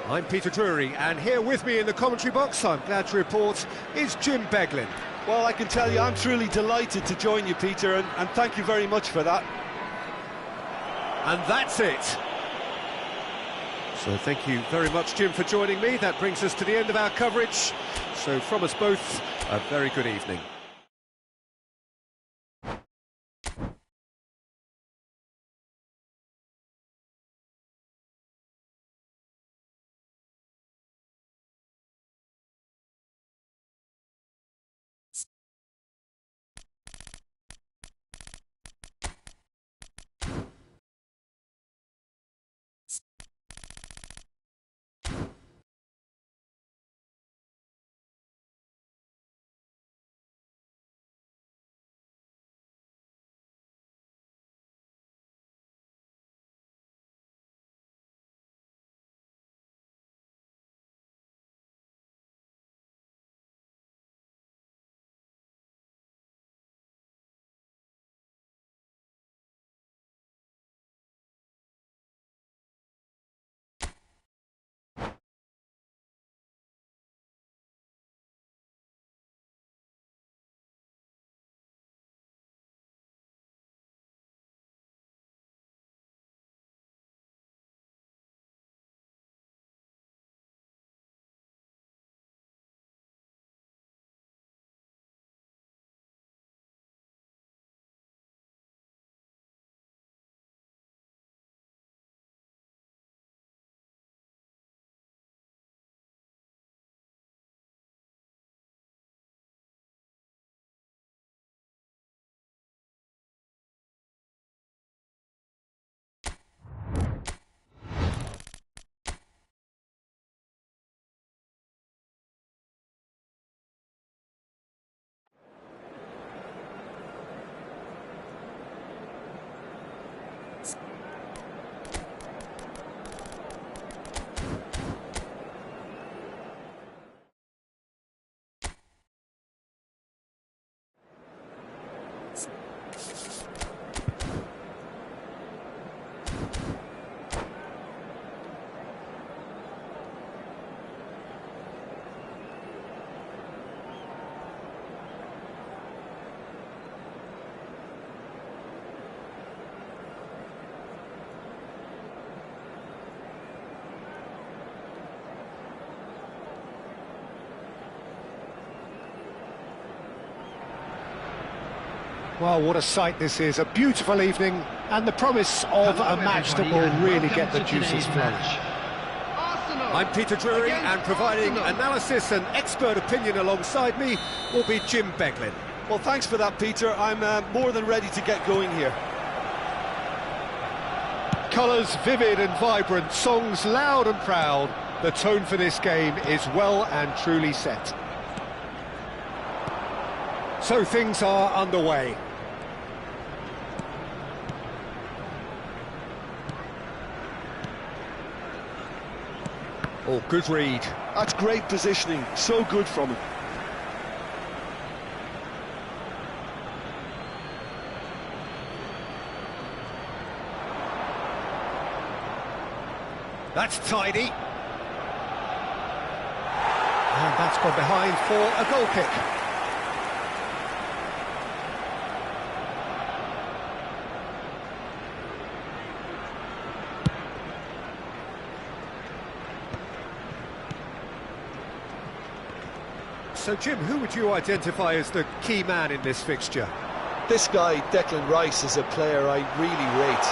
S1: I'm Peter Drury, and here with me in the commentary box, I'm glad to report, is Jim Beglin.
S2: Well, I can tell you I'm truly delighted to join you, Peter, and thank you very much for that.
S1: And that's it. So thank you very much, Jim, for joining me. That brings us to the end of our coverage. So from us both, a very good evening. Well, what a sight this is, a beautiful evening, and the promise of
S3: Hello,
S1: a match that
S3: everybody,
S1: will
S3: and
S1: really
S3: welcome
S1: get the
S3: to
S1: juices
S3: today's
S1: flowing.
S3: match. Arsenal
S1: I'm Peter Drury,
S3: against
S1: and providing
S3: Arsenal.
S1: analysis and expert opinion alongside me will be Jim Beglin.
S2: Well, thanks for that, Peter. I'm more than ready to get going here.
S1: Colours vivid and vibrant, songs loud and proud. The tone for this game is well and truly set. So things are underway. Oh, good read.
S2: That's great positioning, so good from him.
S1: That's tidy. And that's gone behind for a goal kick. So, Jim, who would you identify as the key man in this fixture?
S2: This guy, Declan Rice, is a player I really rate.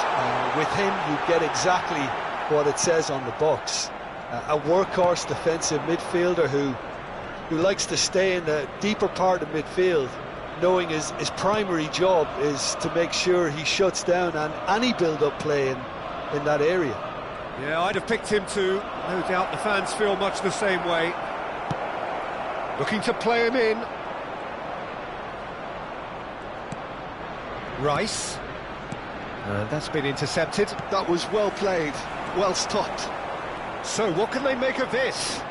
S2: With him, you get exactly what it says on the box. A workhorse defensive midfielder who likes to stay in the deeper part of midfield, knowing his primary job is to make sure he shuts down any build-up play in that area.
S1: Yeah, I'd have picked him too. No doubt the fans feel much the same way. Looking to play him in. Rice. And that's been intercepted.
S2: That was well played, well stopped.
S1: So what can they make of this?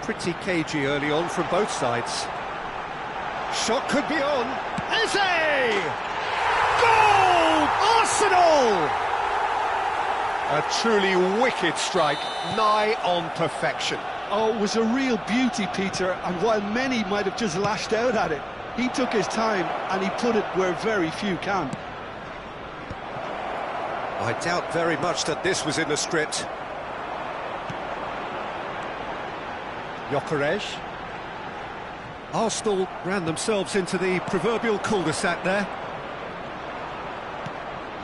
S1: pretty cagey early on from both sides. Shot could be on. Eze! Goal! Arsenal! A truly wicked strike, nigh on perfection.
S2: Oh, it was a real beauty, Peter, and while many might have just lashed out at it, he took his time and he put it where very few can.
S1: I doubt very much that this was in the script. Gyökeres. Arsenal ran themselves into the proverbial cul-de-sac there.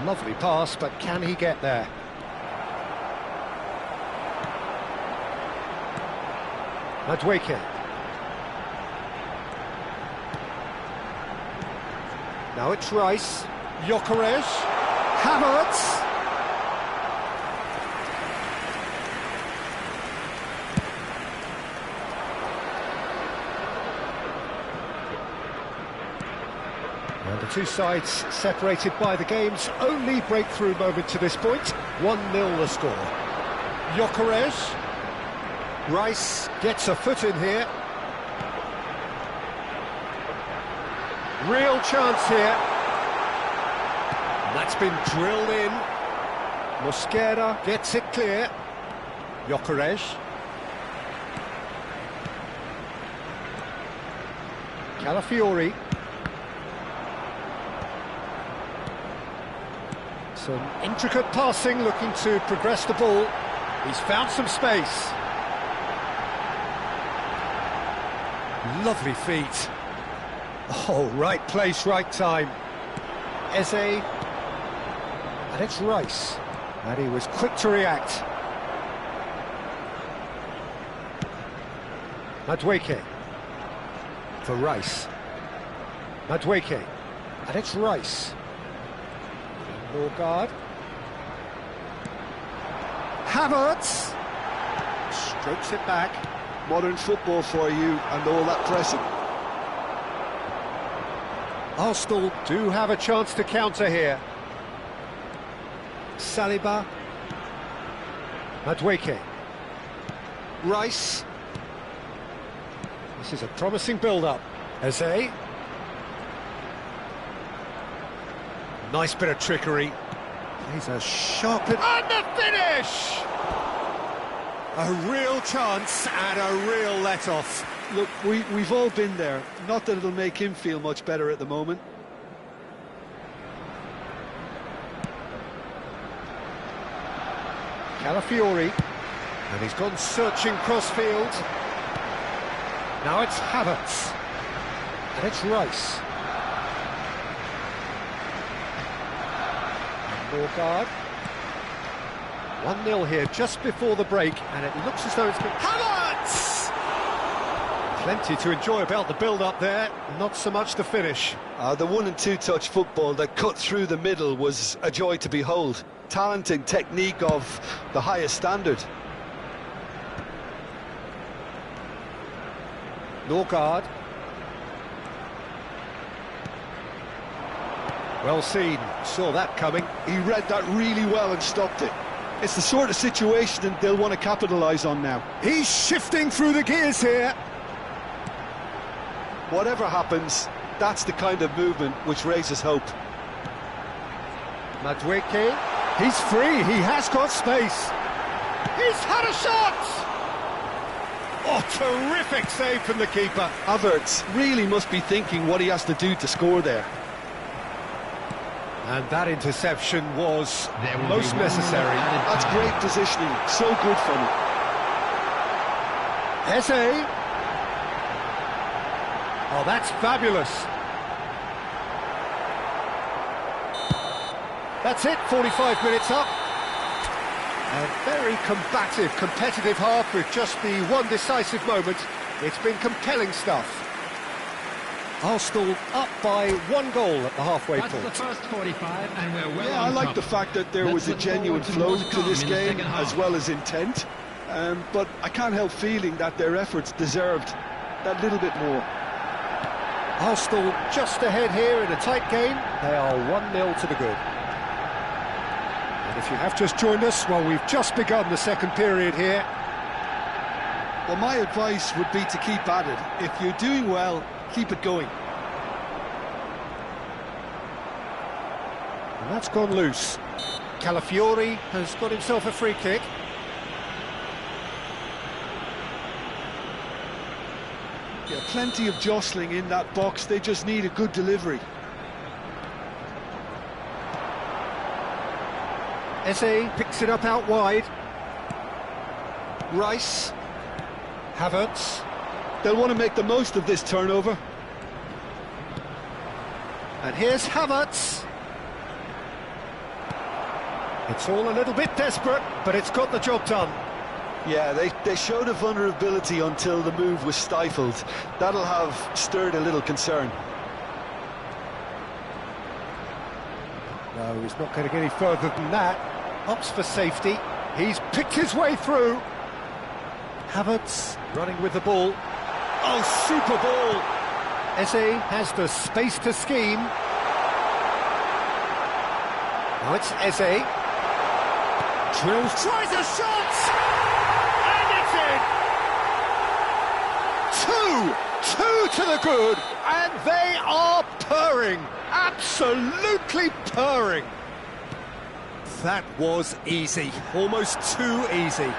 S1: Lovely pass, but can he get there? Madueke. Now it's Rice. Gyökeres. Havertz. And the two sides separated by the game's only breakthrough moment to this point. 1-0 the score. Gyökeres. Rice gets a foot in here. Real chance here. That's been drilled in. Mosquera gets it clear. Gyökeres. Calafiori. Some intricate passing, looking to progress the ball. He's found some space. Lovely feet. Oh, right place, right time. Eze. And it's Rice. And he was quick to react. Madueke. For Rice. Madueke. And it's Rice. Norgard. Havertz. Strokes it back.
S2: Modern football for you and all that pressing.
S1: Arsenal do have a chance to counter here. Saliba. Madueke. Rice. This is a promising build-up. Eze. Nice bit of trickery. He's a sharp... And the finish! A real chance and a real let-off.
S2: Look, we've all been there. Not that it'll make him feel much better at the moment.
S1: Calafiori. And he's gone searching cross-field. Now it's Havertz. And it's Rice. Norgard. 1-0 here just before the break, and it looks as though it's... Havertz! Plenty to enjoy about the build-up there, not so much the finish.
S2: The 1- and 2-touch football that cut through the middle was a joy to behold. Talent and technique of the highest standard.
S1: Norgard. Well seen, saw that coming.
S2: He read that really well and stopped it. It's the sort of situation that they'll want to capitalise on now.
S1: He's shifting through the gears here.
S2: Whatever happens, that's the kind of movement which raises hope.
S1: Madueke, he's free, he has got space. He's had a shot! Oh, terrific save from the keeper.
S2: Havertz really must be thinking what he has to do to score there.
S1: And that interception was most necessary.
S2: That's great positioning, so good from him.
S1: Eze. Oh, that's fabulous. That's it, 45 minutes up. A very combative, competitive half with just the one decisive moment. It's been compelling stuff. Arsenal up by 1 goal at the halfway point.
S3: That's the first 45, and we're well
S2: I
S3: on
S2: like
S3: top.
S2: the fact that there was a genuine flow to this game, as well as intent. But I can't help feeling that their efforts deserved that little bit more.
S1: Arsenal just ahead here in a tight game. They are 1-0 to the good. And if you have just joined us, well, we've just begun the second period here.
S2: Well, my advice would be to keep at it. If you're doing well, keep it going.
S1: And that's gone loose. Calafiori has got himself a free kick.
S2: Yeah, plenty of jostling in that box, they just need a good delivery.
S1: Eze picks it up out wide. Rice. Havertz.
S2: They'll want to make the most of this turnover.
S1: And here's Havertz. It's all a little bit desperate, but it's got the job done.
S2: Yeah, they showed a vulnerability until the move was stifled. That'll have stirred a little concern.
S1: No, he's not going to get any further than that. Opts for safety. He's picked his way through. Havertz running with the ball. Oh, super ball! Eze has the space to scheme. Now it's Eze. Drills, tries a shot! And it's in! Two to the good, and they are purring. Absolutely purring. That was easy, almost too easy.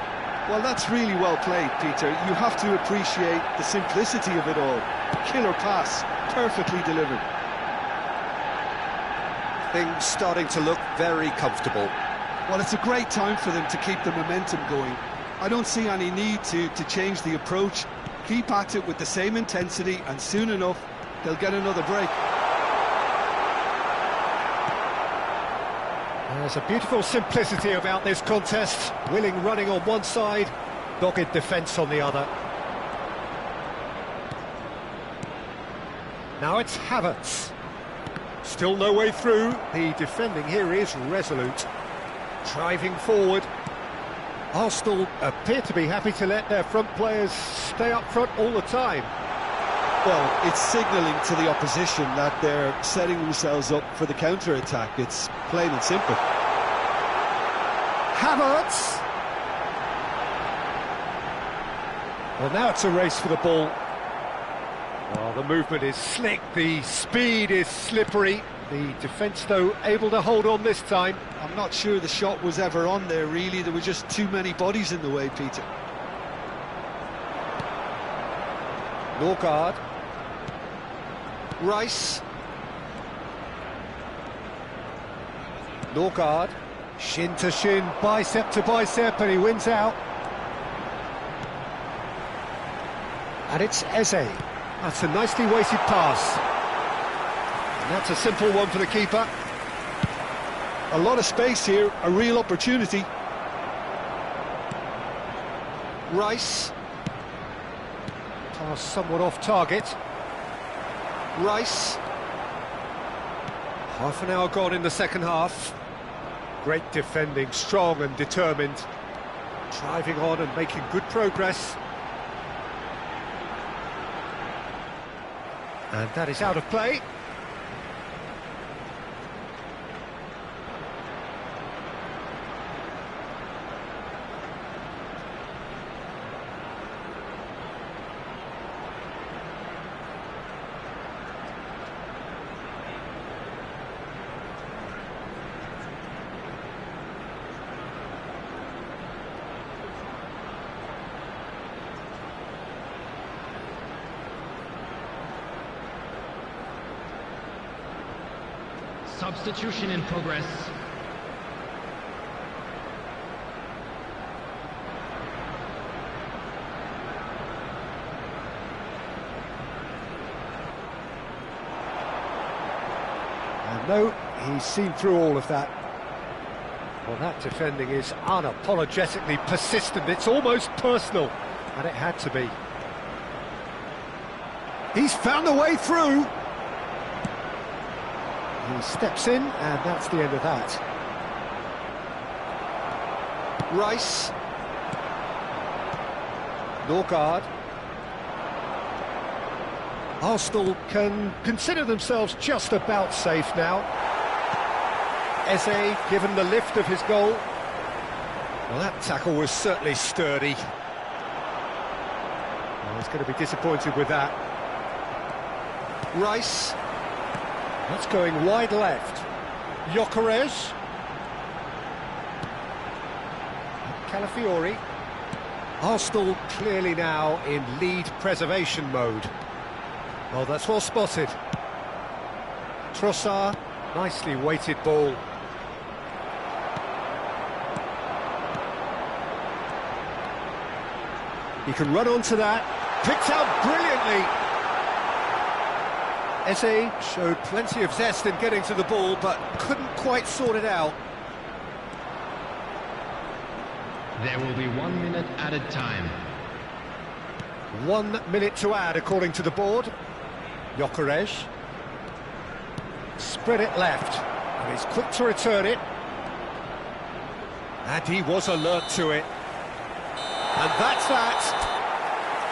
S2: Well, that's really well played, Peter. You have to appreciate the simplicity of it all. Killer pass, perfectly delivered.
S1: Things starting to look very comfortable.
S2: Well, it's a great time for them to keep the momentum going. I don't see any need to change the approach. Keep at it with the same intensity, and soon enough, they'll get another break.
S1: There's a beautiful simplicity about this contest. Willing running on one side, dogged defence on the other. Now it's Havertz. Still no way through. The defending here is resolute. Driving forward. Arsenal appear to be happy to let their front players stay up front all the time.
S2: Well, it's signalling to the opposition that they're setting themselves up for the counter-attack. It's plain and simple.
S1: Havertz! Well, now it's a race for the ball. Oh, the movement is slick, the speed is slippery. The defence, though, able to hold on this time.
S2: I'm not sure the shot was ever on there, really. There were just too many bodies in the way, Peter.
S1: Norgard. Rice. Norgard. Shin to shin, bicep to bicep, and he wins out. And it's Eze. That's a nicely weighted pass. And that's a simple one for the keeper.
S2: A lot of space here, a real opportunity.
S1: Rice. Pass somewhat off target. Rice. Half an hour gone in the second half. Great defending, strong and determined. Driving on and making good progress. And that is out of play.
S3: Substitution in progress.
S1: And no, he's seen through all of that. Well, that defending is unapologetically persistent. It's almost personal, and it had to be. He's found a way through. He steps in, and that's the end of that. Rice. Norgard. Arsenal can consider themselves just about safe now. Eze given the lift of his goal. Well, that tackle was certainly sturdy. Oh, he's going to be disappointed with that. Rice. That's going wide left. Gyökeres. Calafiori. Arsenal clearly now in lead preservation mode. Oh, that's well spotted. Trossard, nicely weighted ball. He can run onto that. Picked out brilliantly. Eze showed plenty of zest in getting to the ball, but couldn't quite sort it out.
S3: There will be 1 minute added time.
S1: 1 minute to add, according to the board. Gyökeres. Spread it left. And he's quick to return it. And he was alert to it. And that's that.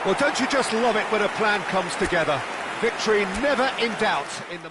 S1: Well, don't you just love it when a plan comes together? Victory never in doubt in the...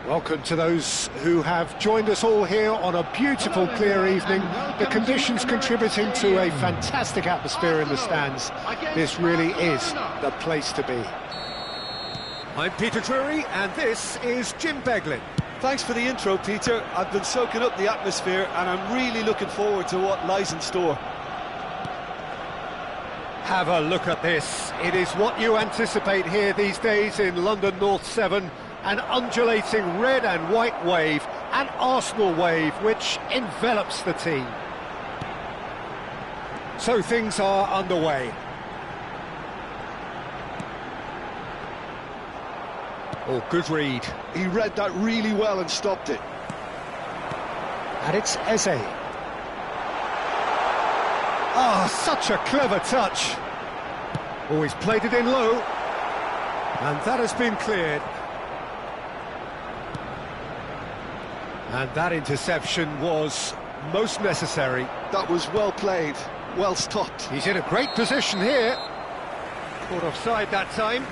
S1: Welcome to those who have joined us all here on a beautiful, clear evening. The conditions contributing to a fantastic atmosphere in the stands. This really is the place to be. I'm Peter Drury, and this is Jim Beglin.
S2: Thanks for the intro, Peter. I've been soaking up the atmosphere, and I'm really looking forward to what lies in store.
S1: Have a look at this. It is what you anticipate here these days in London North 7. An undulating red and white wave, an Arsenal wave which envelops the team. So things are underway. Oh, good read.
S2: He read that really well and stopped it.
S1: And it's Eze. Ah, such a clever touch. Oh, he's played it in low. And that has been cleared. And that interception was most necessary.
S2: That was well played, well stopped.
S1: He's in a great position here. Caught offside that time.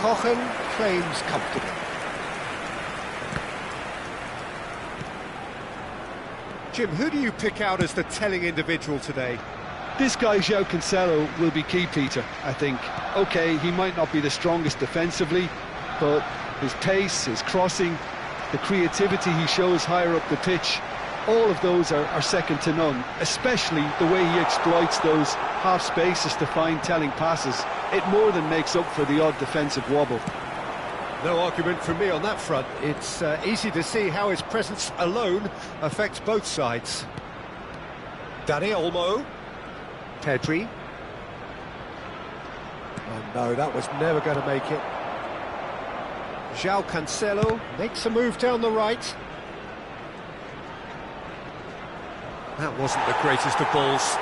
S1: Kochen claims comfortable. Jim, who do you pick out as the telling individual today?
S2: This guy, João Cancelo, will be key, Peter, I think. OK, he might not be the strongest defensively, but his pace, his crossing, the creativity he shows higher up the pitch, all of those are second to none, especially the way he exploits those half spaces to find telling passes. It more than makes up for the odd defensive wobble.
S1: No argument from me on that front. It's easy to see how his presence alone affects both sides. Dani Olmo. Pedri. Oh no, that was never going to make it. João Cancelo makes a move down the right. That wasn't the greatest of balls.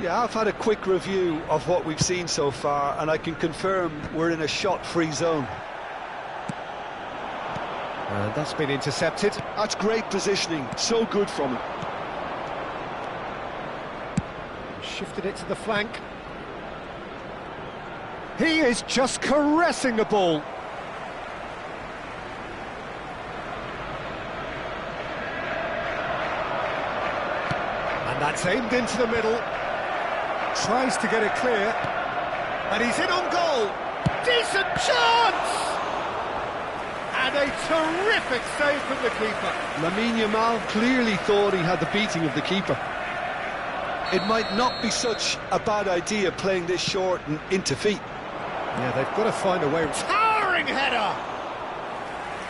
S2: Yeah, I've had a quick review of what we've seen so far, and I can confirm we're in a shot-free zone.
S1: And that's been intercepted.
S2: That's great positioning, so good from him.
S1: Shifted it to the flank. He is just caressing the ball. And that's aimed into the middle. Tries to get it clear. And he's in on goal. Decent chance! And a terrific save from the keeper.
S2: Lamine Yamal clearly thought he had the beating of the keeper. It might not be such a bad idea playing this short and into feet.
S1: Yeah, they've got to find a way. Towering header!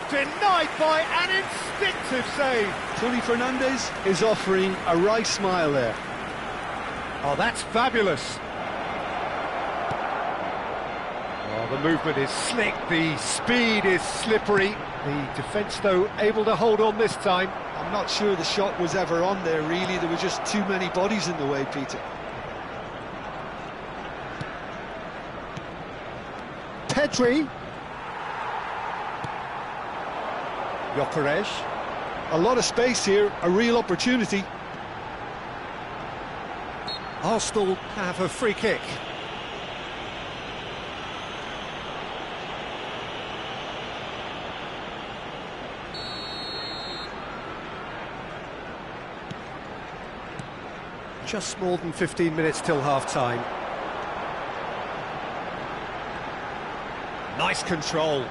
S1: Denied by an instinctive save.
S2: Tony Fernandes is offering a wry smile there.
S1: Oh, that's fabulous. Oh, the movement is slick, the speed is slippery. The defence, though, able to hold on this time.
S2: I'm not sure the shot was ever on there, really. There were just too many bodies in the way, Peter.
S1: Pedri. Gyökeres.
S2: A lot of space here, a real opportunity.
S1: Arsenal have a free kick. Just more than 15 minutes till half-time. Nice control.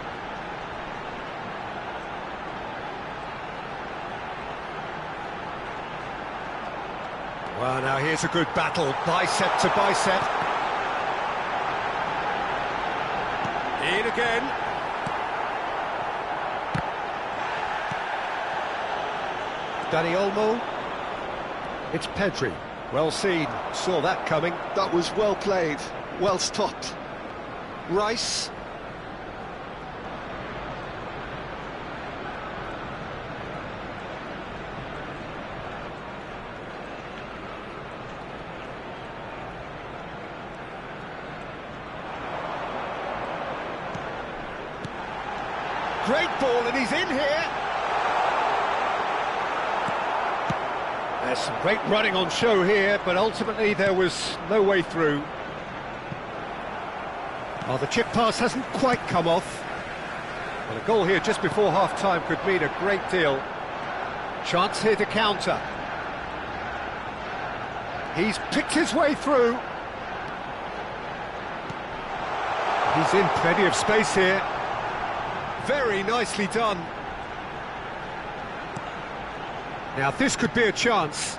S1: Well, now here's a good battle, bicep to bicep. In again. Dani Olmo. It's Pedri. Well seen, saw that coming.
S2: That was well played, well stopped.
S1: Rice. Great ball, and he's in here. There's some great running on show here, but ultimately there was no way through. Oh, the chip pass hasn't quite come off. Well, a goal here just before half-time could mean a great deal. Chance here to counter. He's picked his way through. He's in plenty of space here. Very nicely done. Now this could be a chance.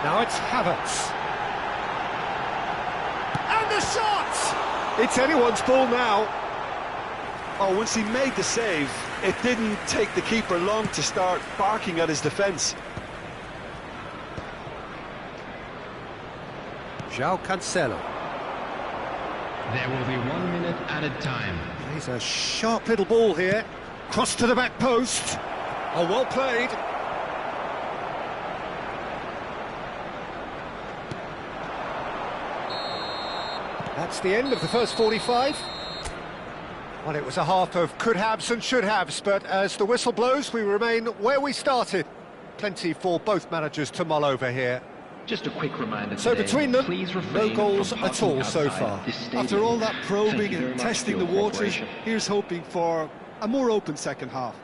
S1: Now it's Havertz. And the shot! It's anyone's ball now.
S2: Oh, once he made the save, it didn't take the keeper long to start barking at his defence.
S1: João Cancelo.
S3: There will be 1 minute added time.
S1: He's a sharp little ball here. Cross to the back post. Oh, well played. That's the end of the first 45. Well, it was a half of could-haves and should-haves, but as the whistle blows, we remain where we started. Plenty for both managers to mull over here.
S3: Just a quick reminder
S1: So
S3: today,
S1: between them,
S3: please
S1: no
S3: refrain
S1: goals
S3: from
S1: at all
S3: parking
S1: so
S3: outside
S1: far.
S3: this stadium.
S2: After all that
S3: Thank
S2: probing
S3: you very
S2: and
S3: much
S2: testing
S3: for
S2: the
S3: your
S2: waters,
S3: cooperation.
S2: here's hoping for a more open second half.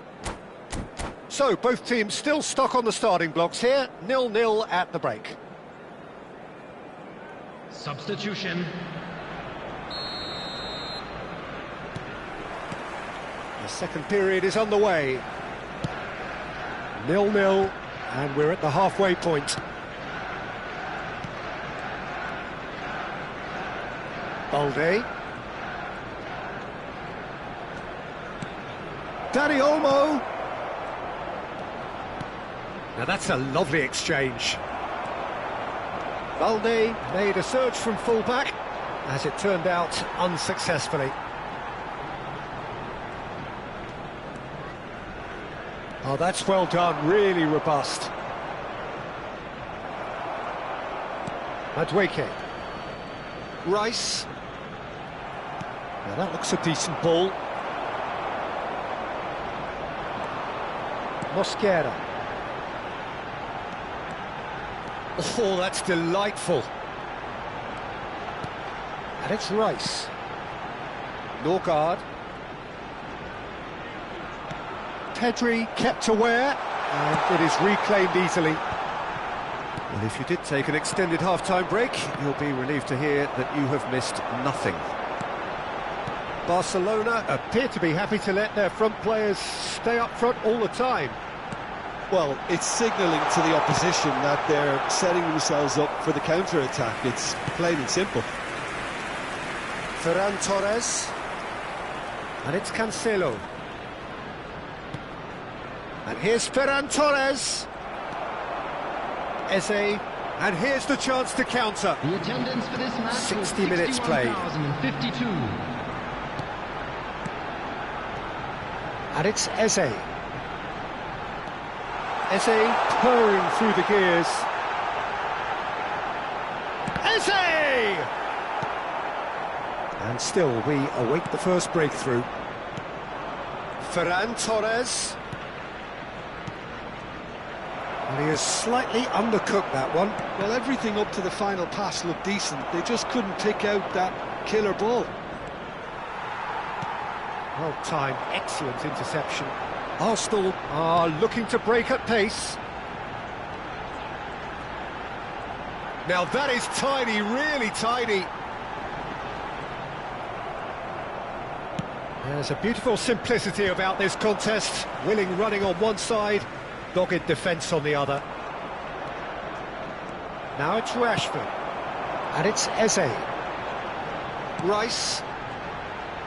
S1: So both teams still stuck on the starting blocks here, 0-0 at the break.
S3: Substitution.
S1: The second period is underway. 0-0, and we're at the halfway point. Balde. Dani Olmo. Now that's a lovely exchange. Balde made a surge from full-back, as it turned out unsuccessfully. Oh, that's well done, really robust. Madueke. Rice. Now that looks a decent ball. Mosquera. Oh, that's delightful. And it's Rice. Norgard. Pedri kept aware, and it is reclaimed easily. Well, if you did take an extended half-time break, you'll be relieved to hear that you have missed nothing. Barcelona appear to be happy to let their front players stay up front all the time.
S2: Well, it's signalling to the opposition that they're setting themselves up for the counter-attack. It's plain and simple.
S1: Ferran Torres. And it's Cancelo. And here's Ferran Torres. Eze. And here's the chance to counter.
S3: The attendance for this match
S1: 60 minutes played.
S3: 61,052.
S1: And it's Eze. Eze purring through the gears. Eze! And still we await the first breakthrough. Ferran Torres. And he has slightly undercooked that one.
S2: Well, everything up to the final pass looked decent. They just couldn't pick out that killer ball.
S1: Well timed, excellent interception. Arsenal are looking to break at pace. Now that is tidy, really tidy. There's a beautiful simplicity about this contest. Willing running on one side, dogged defence on the other. Now it's Rashford. And it's Eze. Rice.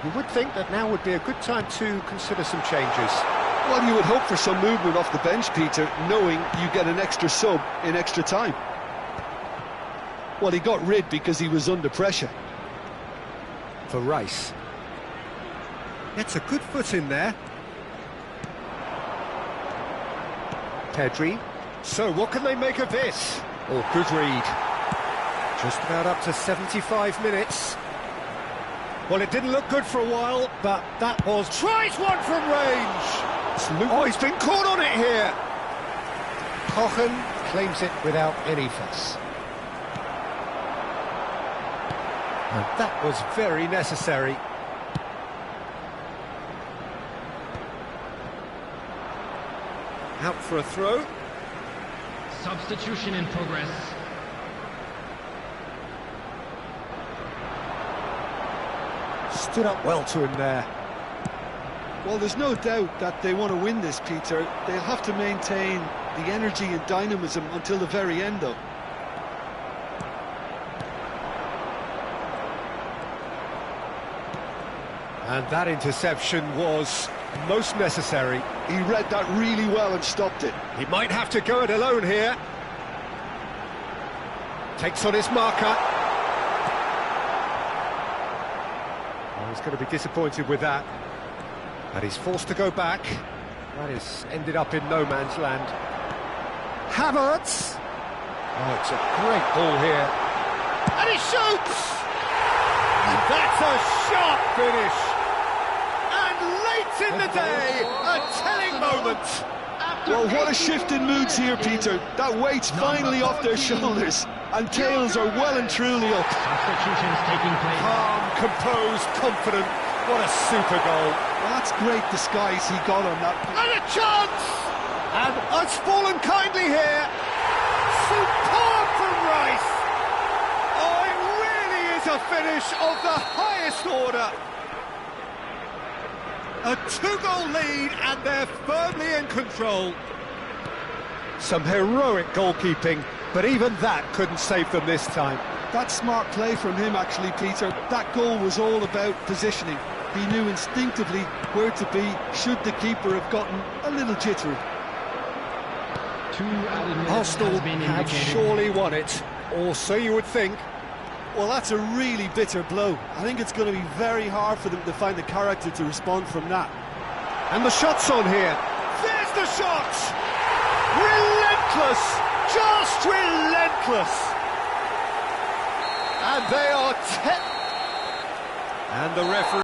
S1: You would think that now would be a good time to consider some changes.
S2: Well, you would hope for some movement off the bench, Peter, knowing you get an extra sub in extra time. Well, he got rid because he was under pressure.
S1: For Rice. Gets a good foot in there. Pedri. So what can they make of this? Oh, good read. Just about up to 75 minutes. Well, it didn't look good for a while, but that was... Tries one from range! Oh, he's been caught on it here! Kochen claims it without any fuss. And that was very necessary. Out for a throw.
S3: Substitution in progress.
S1: Stood up well to him there.
S2: Well, there's no doubt that they want to win this, Peter. They'll have to maintain the energy and dynamism until the very end, though.
S1: And that interception was most necessary.
S2: He read that really well and stopped it.
S1: He might have to go it alone here. Takes on his marker. Oh, he's going to be disappointed with that. And he's forced to go back. That is ended up in no man's land. Havertz. Oh, it's a great ball here. And he shoots! And that's a sharp finish. the day, a telling moment.
S2: Well, what a shift in moods here, Peter. That weight's finally off their shoulders, and tails are well and truly up.
S3: Substitutions taking place.
S1: Calm, composed, confident. What a super goal.
S2: Well, that's great disguise he got on that.
S1: And a chance! And it's fallen kindly here. Superb from Rice. Oh, it really is a finish of the highest order. A 2-goal lead, and they're firmly in control. Some heroic goalkeeping, but even that couldn't save them this time.
S2: That's smart play from him, actually, Peter. That goal was all about positioning. He knew instinctively where to be should the keeper have gotten a little jittery.
S3: 2 added minutes
S1: Arsenal
S3: has been
S1: have
S3: indicated.
S1: surely won it, or so you would think.
S2: Well, that's a really bitter blow. I think it's going to be very hard for them to find the character to respond from that.
S1: And the shot's on here. There's the shot! Relentless! Just relentless! And they are and the referee...